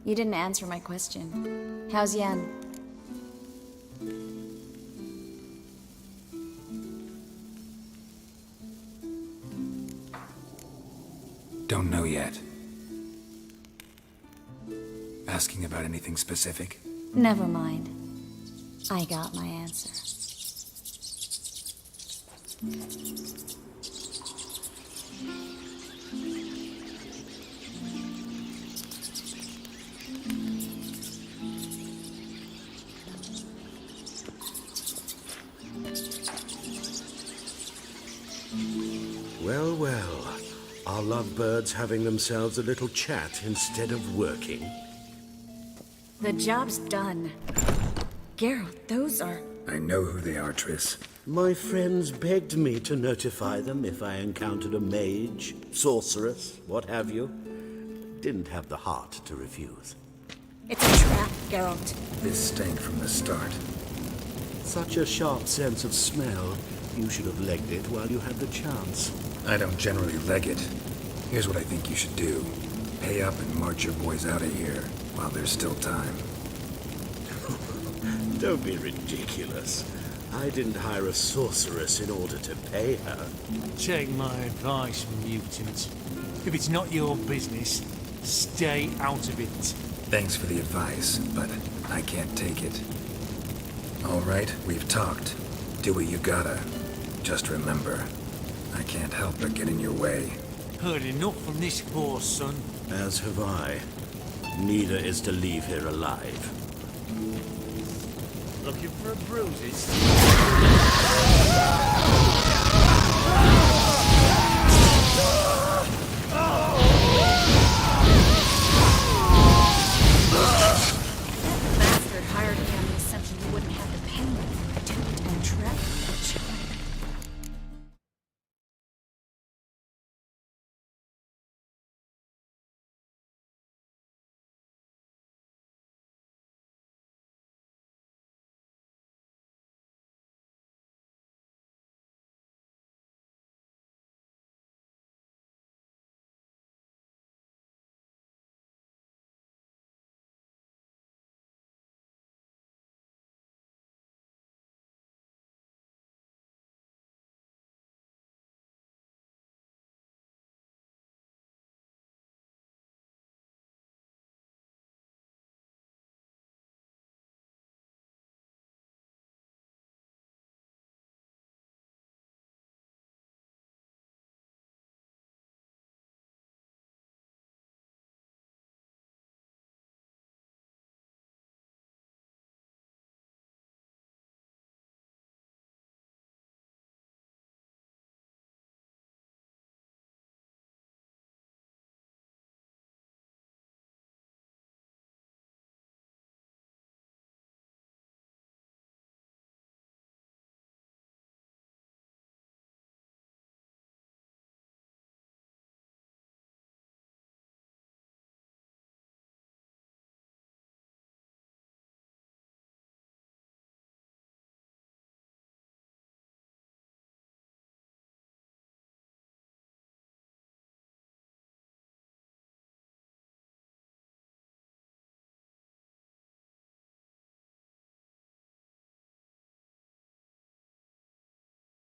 You didn't answer my question. How's Yen? Don't know yet. Asking about anything specific? Never mind. I got my answer. Well, well. Are lovebirds having themselves a little chat instead of working? The job's done. Geralt, those are... I know who they are, Triss. My friends begged me to notify them if I encountered a mage, sorceress, what have you. Didn't have the heart to refuse. It's a trap, Geralt. This stank from the start. Such a sharp sense of smell. You should have legged it while you had the chance. I don't generally leg it. Here's what I think you should do. Pay up and march your boys out of here while there's still time. Don't be ridiculous. I didn't hire a sorceress in order to pay her. Take my advice, mutant. If it's not your business, stay out of it. Thanks for the advice, but I can't take it. All right, we've talked. Do what you gotta. Just remember, I can't help but get in your way. Heard enough from this horse, son. As have I. Neither is to leave here alive. Looking for bruises? Bastard hired me on the assumption you wouldn't have the pain, toot and trek the child.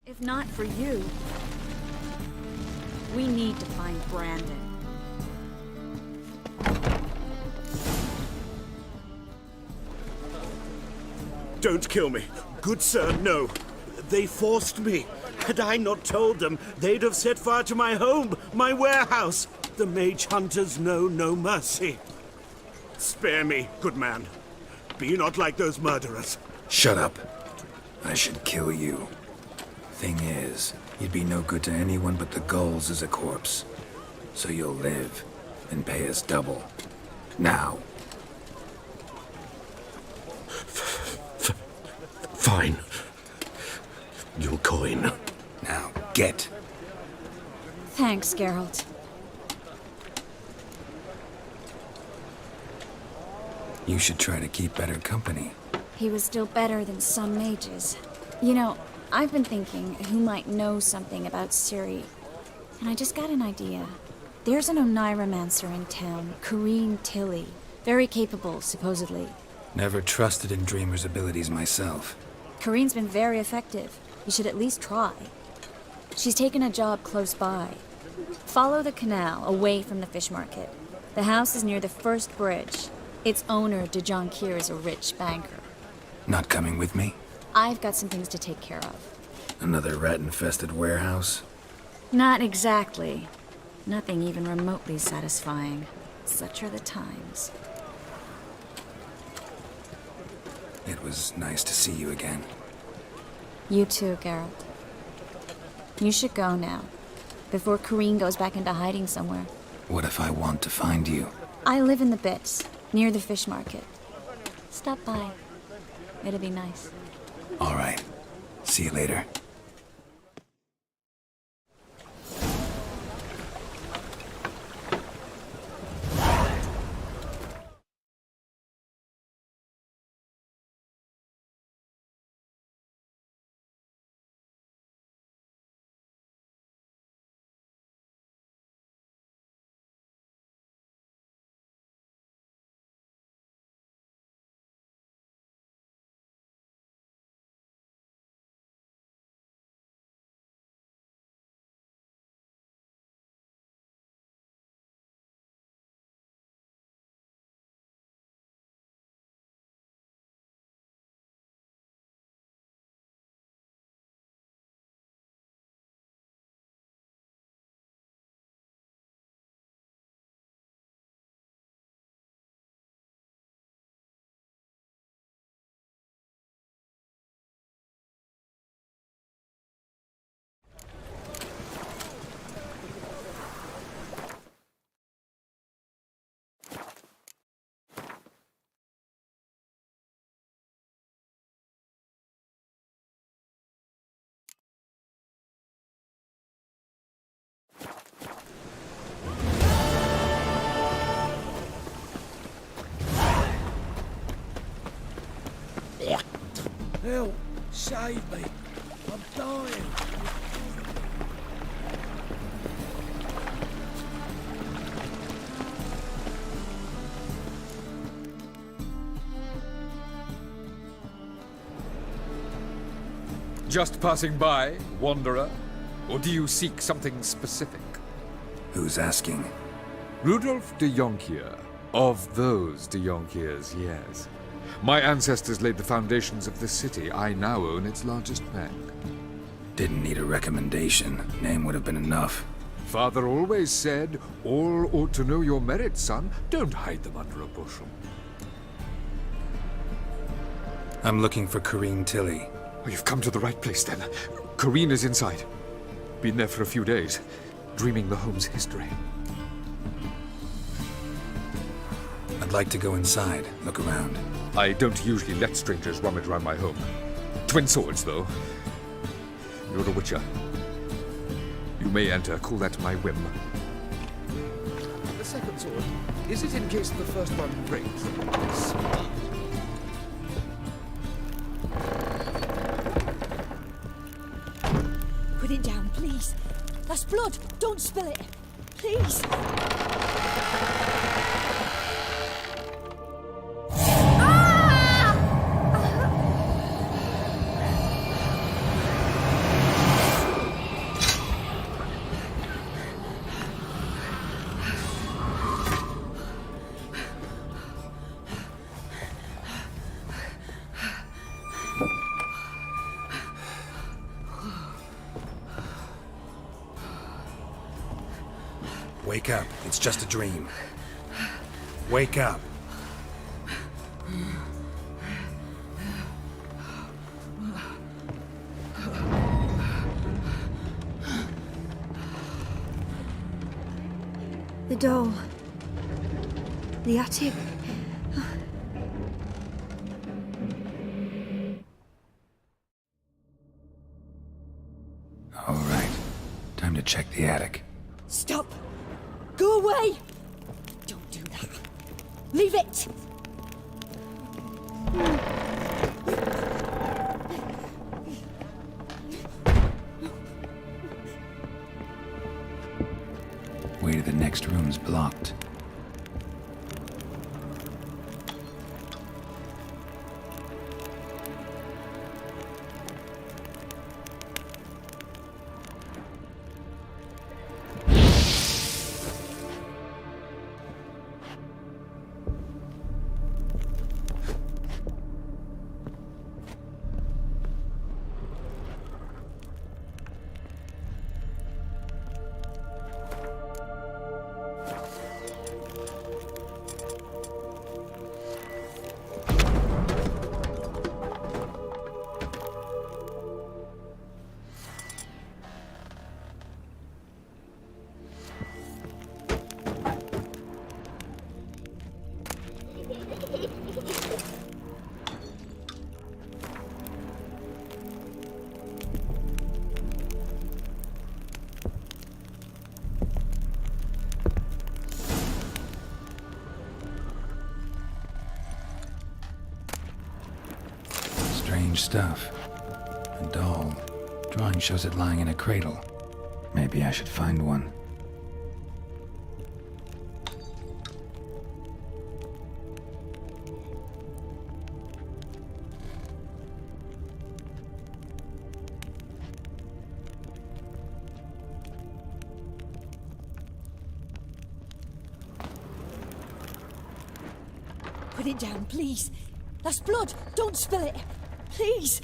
If not for you, we need to find Brandon. Don't kill me. Good sir, no. They forced me. Had I not told them, they'd have set fire to my home, my warehouse. The mage hunters know no mercy. Spare me, good man. Be not like those murderers. Shut up. I should kill you. Thing is, you'd be no good to anyone but the gulls as a corpse. So you'll live and pay us double. Now. Fine. Your coin. Now, get. Thanks, Geralt. You should try to keep better company. He was still better than some mages. You know, I've been thinking who might know something about Ciri. And I just got an idea. There's an Oneiromancer in town, Corrine Tilly. Very capable, supposedly. Never trusted in Dreamer's abilities myself. Corrine's been very effective. You should at least try. She's taken a job close by. Follow the canal, away from the fish market. The house is near the first bridge. Its owner, De Jonquier, is a rich banker. Not coming with me? I've got some things to take care of. Another rat-infested warehouse? Not exactly. Nothing even remotely satisfying. Such are the times. It was nice to see you again. You too, Geralt. You should go now, before Corrine goes back into hiding somewhere. What if I want to find you? I live in the Bits, near the fish market. Stop by. It'll be nice. All right. See you later. Help! Save me! I'm dying! Just passing by, wanderer? Or do you seek something specific? Who's asking? Rudolf de Jonkier. Of those de Jonkiers, yes. My ancestors laid the foundations of this city. I now own its largest bank. Didn't need a recommendation. Name would have been enough. Father always said, all ought to know your merits, son. Don't hide them under a bushel. I'm looking for Corrine Tilly. Oh, you've come to the right place, then. Corrine is inside. Been there for a few days, dreaming the home's history. I'd like to go inside, look around. I don't usually let strangers rummage around my home. Twin swords, though. You're a witcher. You may enter, call that my whim. The second sword, is it in case the first one breaks? Put it down, please. That's blood. Don't spill it. Please. Wake up. It's just a dream. Wake up. The doll. The attic. All right. Time to check the attic. Stop. Go away. Don't do that. Leave it. Way to the next room's blocked. Strange stuff. A doll. Drawing shows it lying in a cradle. Maybe I should find one. Put it down, please. That's blood. Don't spill it. Please.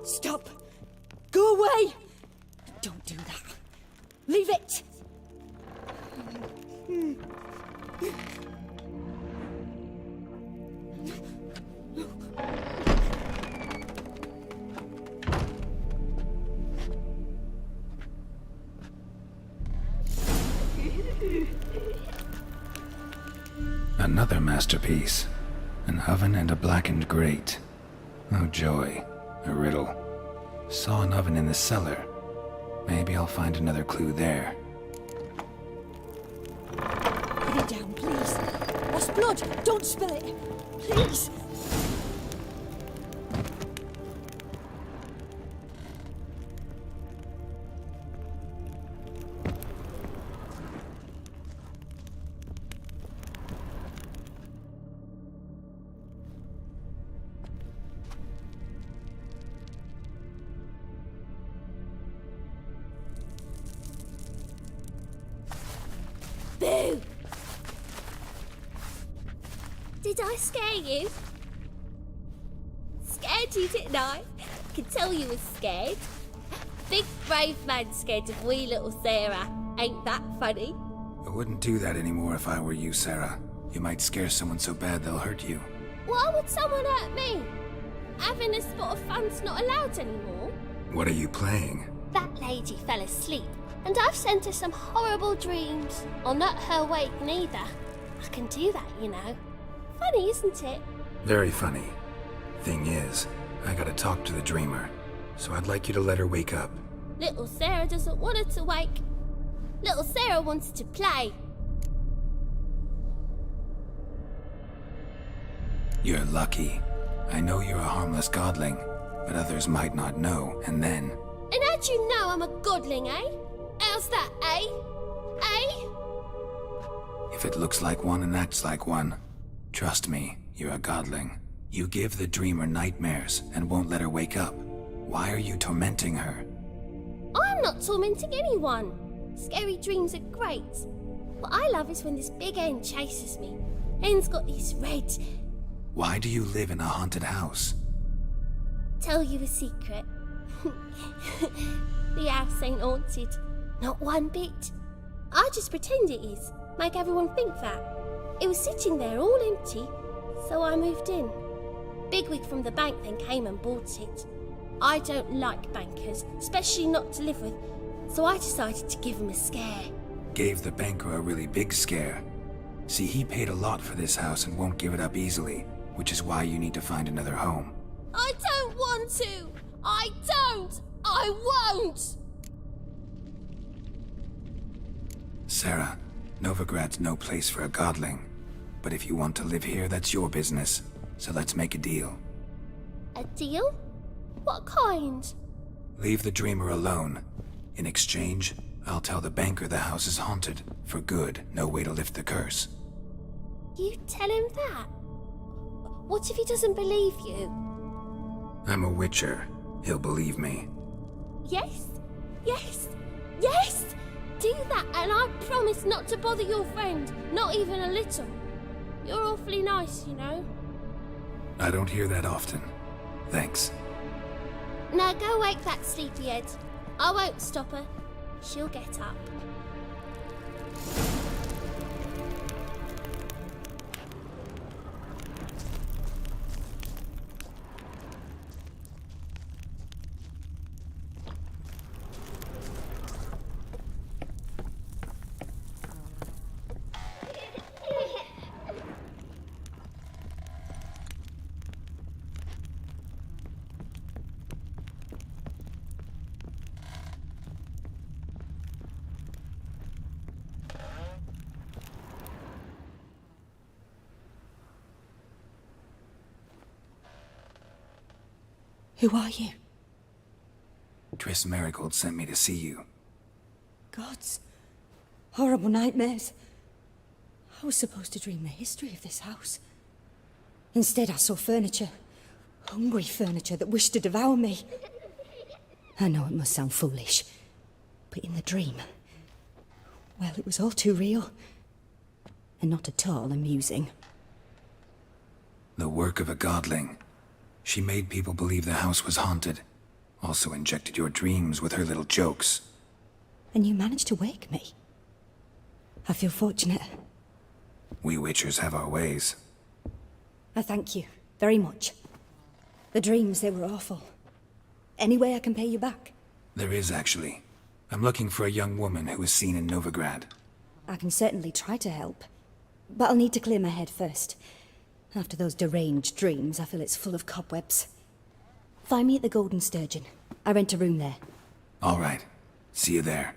Stop! Go away! Don't do that. Leave it! Another masterpiece. An oven and a blackened grate. Oh joy. A riddle. Saw an oven in the cellar. Maybe I'll find another clue there. Put it down, please. That's blood. Don't spill it. Please. Boo! Did I scare you? Scared you, didn't I? Could tell you was scared. Big brave man scared of wee little Sarah. Ain't that funny? I wouldn't do that anymore if I were you, Sarah. You might scare someone so bad they'll hurt you. Why would someone hurt me? Having a spot of fun's not allowed anymore. What are you playing? That lady fell asleep, and I've sent her some horrible dreams. I'll not her wake neither. I can do that, you know. Funny, isn't it? Very funny. Thing is, I gotta talk to the dreamer, so I'd like you to let her wake up. Little Sarah doesn't want her to wake. Little Sarah wants to play. You're lucky. I know you're a harmless godling, but others might not know, and then... And how'd you know I'm a godling, eh? How's that, eh? Eh? If it looks like one and acts like one, trust me, you're a godling. You give the dreamer nightmares and won't let her wake up. Why are you tormenting her? I'm not tormenting anyone. Scary dreams are great. What I love is when this big hen chases me. Hen's got these red... Why do you live in a haunted house? Tell you a secret. The house ain't haunted. Not one bit. I just pretend it is. Make everyone think that. It was sitting there all empty, so I moved in. Bigwig from the bank then came and bought it. I don't like bankers, especially not to live with, so I decided to give him a scare. Gave the banker a really big scare. See, he paid a lot for this house and won't give it up easily, which is why you need to find another home. I don't want to! I don't! I won't! Sarah, Novigrad's no place for a godling. But if you want to live here, that's your business. So let's make a deal. A deal? What kind? Leave the dreamer alone. In exchange, I'll tell the banker the house is haunted. For good, no way to lift the curse. You tell him that? What if he doesn't believe you? I'm a witcher. He'll believe me. Yes? Yes? Yes! Do that and I promise not to bother your friend. Not even a little. You're awfully nice, you know. I don't hear that often. Thanks. Now go wake that sleepyhead. I won't stop her. She'll get up. Who are you? Triss Merigold sent me to see you. Gods. Horrible nightmares. I was supposed to dream the history of this house. Instead, I saw furniture. Hungry furniture that wished to devour me. I know it must sound foolish, but in the dream, well, it was all too real. And not at all amusing. The work of a godling. She made people believe the house was haunted. Also injected your dreams with her little jokes. And you managed to wake me. I feel fortunate. We Witchers have our ways. I thank you very much. The dreams, they were awful. Any way I can pay you back? There is, actually. I'm looking for a young woman who was seen in Novigrad. I can certainly try to help. But I'll need to clear my head first. After those deranged dreams, I feel it's full of cobwebs. Find me at the Golden Sturgeon. I rent a room there. All right. See you there.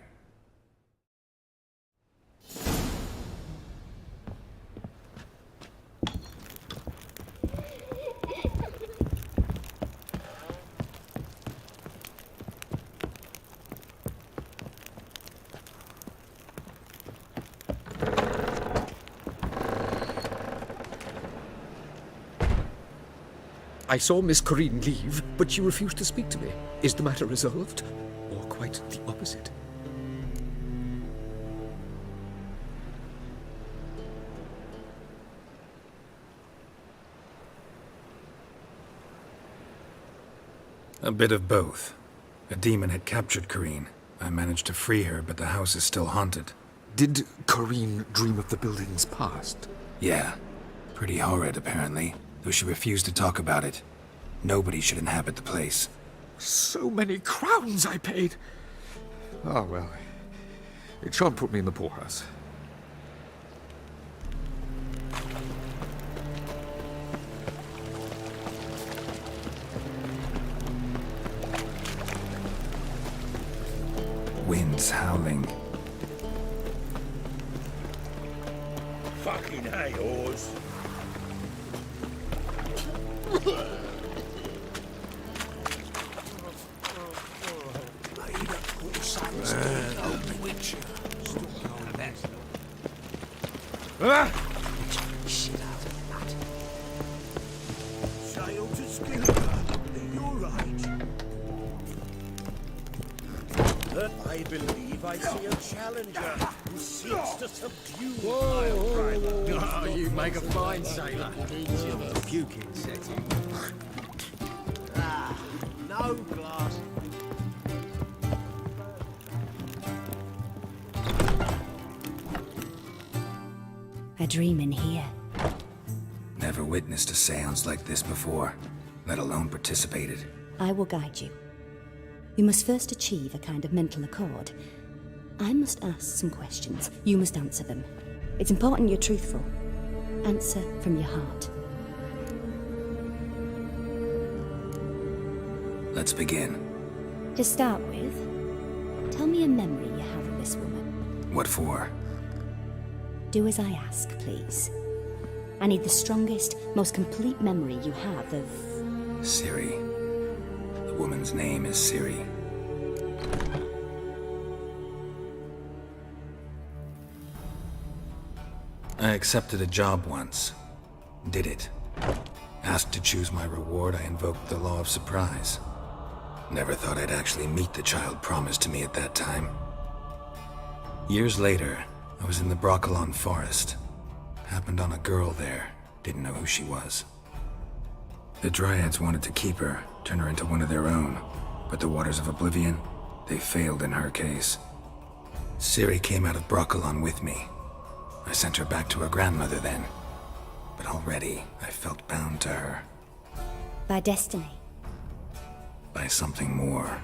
I saw Miss Corinne leave, but she refused to speak to me. Is the matter resolved? Or quite the opposite? A bit of both. A demon had captured Corinne. I managed to free her, but the house is still haunted. Did Corinne dream of the building's past? Yeah. Pretty horrid, apparently. Though she refused to talk about it. Nobody should inhabit the place. So many crowns I paid! Ah, well. It shan't put me in the poorhouse. Winds howling. Fucking hey, Oars. Sail to Skillinger. You're right. I believe I see a challenger who seeks to subdue Oh, you make a fine sailor. Puking setting. no glass. A dream in here. Never witnessed a seance like this before, let alone participated. I will guide you. You must first achieve a kind of mental accord. I must ask some questions. You must answer them. It's important you're truthful. Answer from your heart. Let's begin. To start with, tell me a memory you have of this woman. What for? Do as I ask, please. I need the strongest, most complete memory you have of... Ciri. The woman's name is Ciri. I accepted a job once. Did it. Asked to choose my reward, I invoked the law of surprise. Never thought I'd actually meet the child promised to me at that time. Years later, I was in the Broccolon forest. Happened on a girl there. Didn't know who she was. The Dryads wanted to keep her, turn her into one of their own. But the Waters of Oblivion, they failed in her case. Ciri came out of Broccolon with me. I sent her back to her grandmother then. But already, I felt bound to her. By destiny. By something more.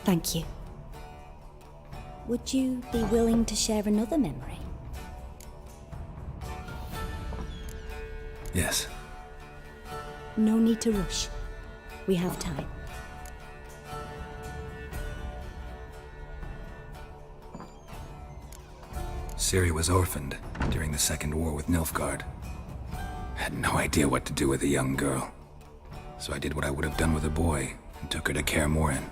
Thank you. Would you be willing to share another memory? Yes. No need to rush. We have time. Ciri was orphaned during the Second War with Nilfgaard. Had no idea what to do with a young girl. So I did what I would have done with a boy and took her to Kaer Morhen.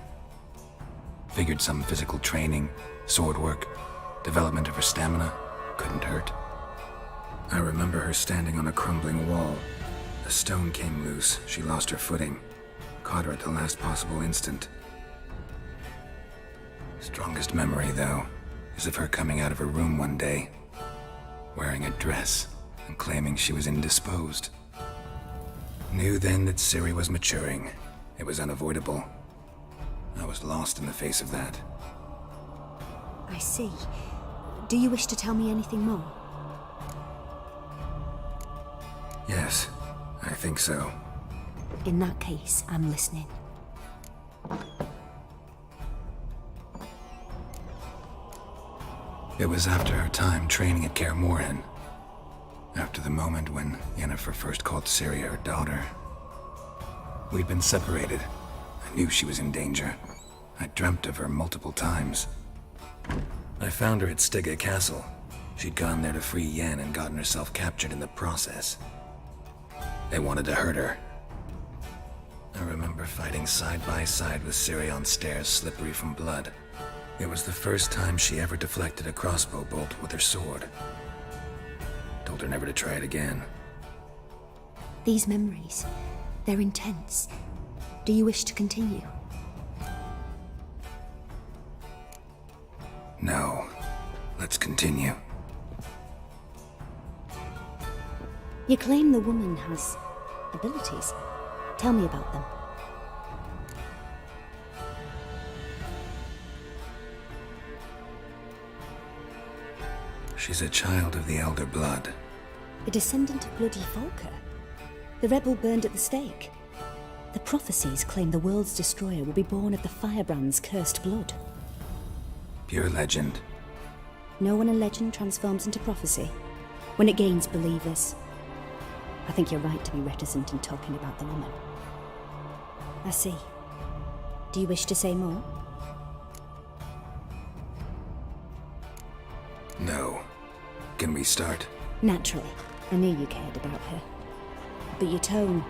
Figured some physical training, sword work, development of her stamina couldn't hurt. I remember her standing on a crumbling wall. A stone came loose, she lost her footing. Caught her at the last possible instant. Strongest memory, though, is of her coming out of her room one day, wearing a dress and claiming she was indisposed. Knew then that Ciri was maturing. It was unavoidable. I was lost in the face of that. I see. Do you wish to tell me anything more? Yes, I think so. In that case, I'm listening. It was after her time training at Kaer Morhen. After the moment when Yennefer first called Ciri her daughter. We'd been separated. I knew she was in danger. I dreamt of her multiple times. I found her at Stygga Castle. She'd gone there to free Yen and gotten herself captured in the process. They wanted to hurt her. I remember fighting side by side with Ciri on stairs slippery from blood. It was the first time she ever deflected a crossbow bolt with her sword. Told her never to try it again. These memories, they're intense. Do you wish to continue? No. Let's continue. You claim the woman has abilities. Tell me about them. She's a child of the Elder Blood. A descendant of bloody Volker. The rebel burned at the stake. The prophecies claim the world's destroyer will be born of the Firebrand's cursed blood. Pure legend. Know when a legend transforms into prophecy? When it gains believers. I think you're right to be reticent in talking about the woman. I see. Do you wish to say more? No. Can we start? Naturally. I knew you cared about her. But your tone,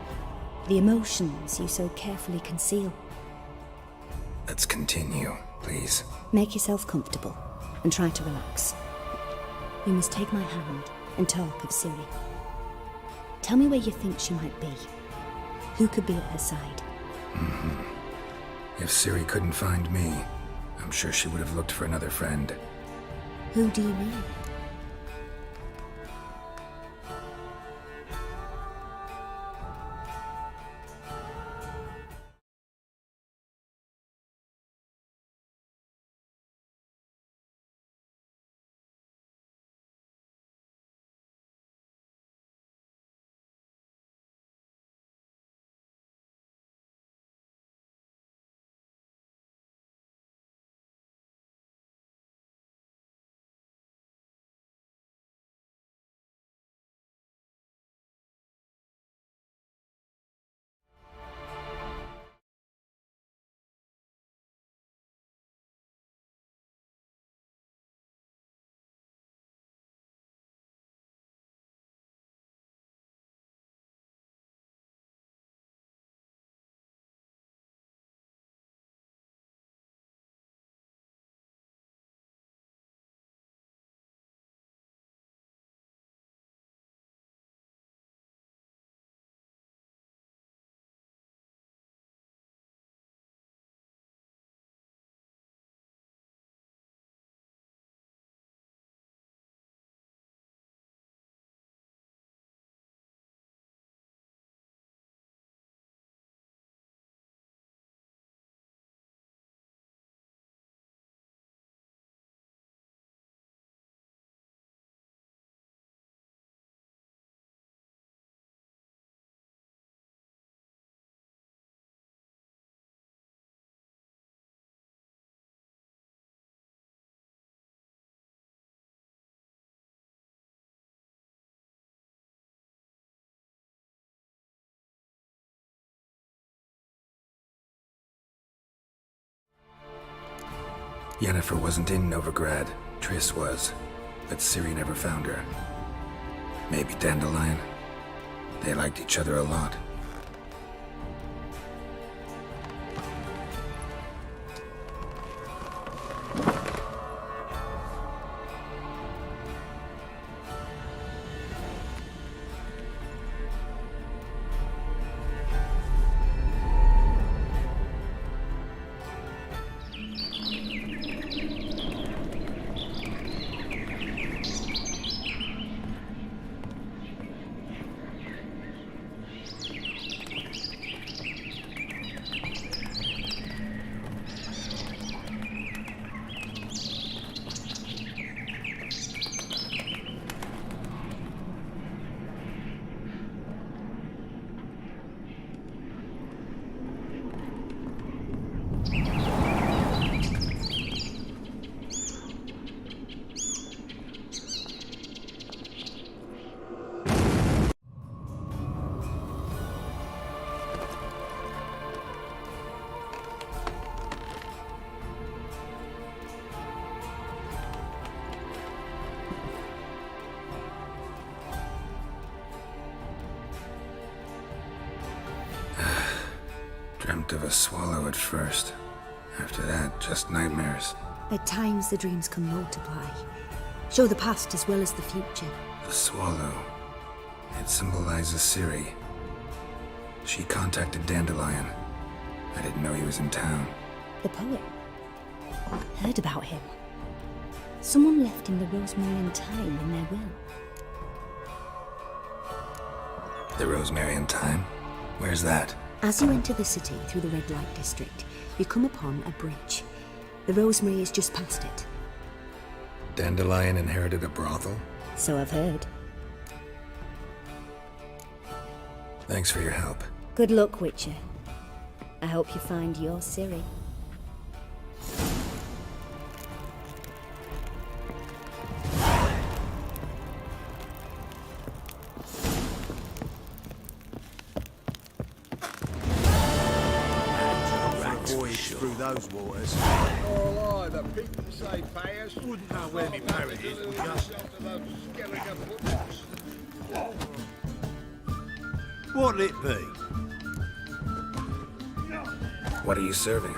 the emotions you so carefully conceal. Let's continue, please. Make yourself comfortable and try to relax. You must take my hand and talk of Ciri. Tell me where you think she might be. Who could be at her side? If Ciri couldn't find me, I'm sure she would have looked for another friend. Who do you mean? Yennefer wasn't in Novigrad. Triss was. But Ciri never found her. Maybe Dandelion? They liked each other a lot. Dreamt of a swallow at first. After that, just nightmares. At times, the dreams can multiply. Show the past as well as the future. The swallow. It symbolizes Ciri. She contacted Dandelion. I didn't know he was in town. The poet. Heard about him. Someone left him the Rosemary Thyme in their will. The Rosemary Thyme? Where's that? As you enter the city through the red light district, you come upon a bridge. The Rosemary is just past it. Dandelion inherited a brothel? So I've heard. Thanks for your help. Good luck, Witcher. I hope you find your Ciri. Through those waters. Oh, aye, the people say payers wouldn't know where me married is, would ya? What'll it be? What are you serving?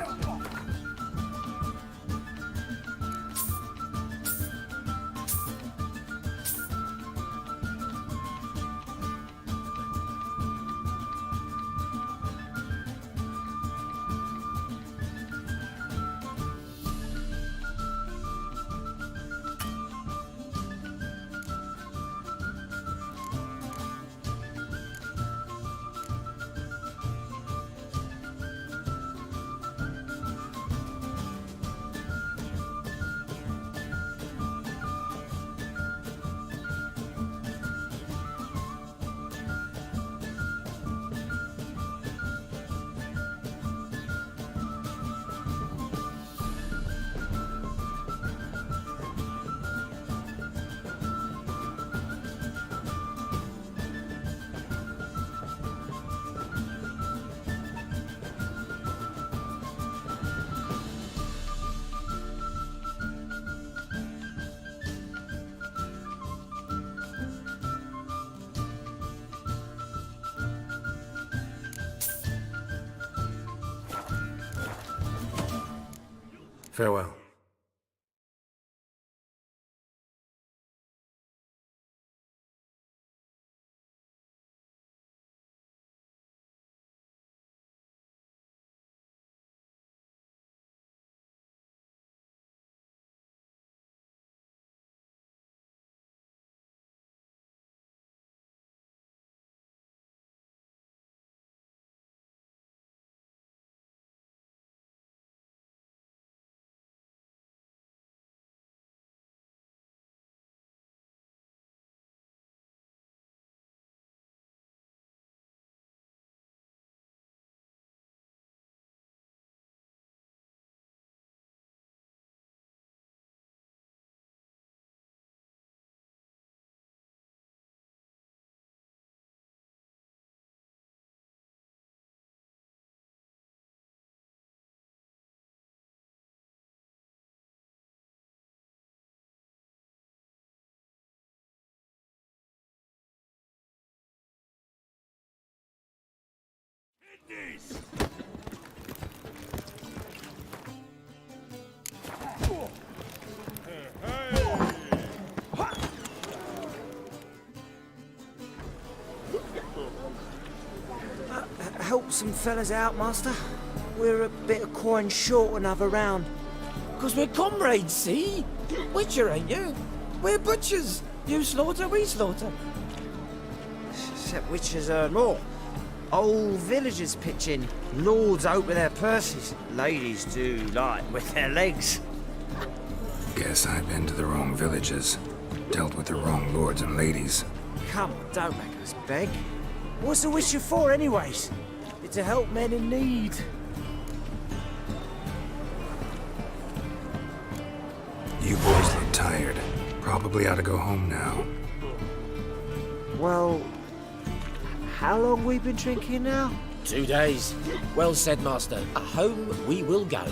Farewell. Help some fellas out, Master. We're a bit of coin short another round. 'Cause we're comrades, see? Witcher, ain't you? We're butchers. You slaughter, we slaughter. Except witches earn more. Old villagers pitch in. Lords out with their purses. Ladies do like with their legs. Guess I've been to the wrong villages. Dealt with the wrong lords and ladies. Come on, don't make us beg. What's a witcher for, anyways? It's to help men in need. You boys look tired. Probably ought to go home now. Well, how long we been drinking now? 2 days. Well said, Master. Home we will go.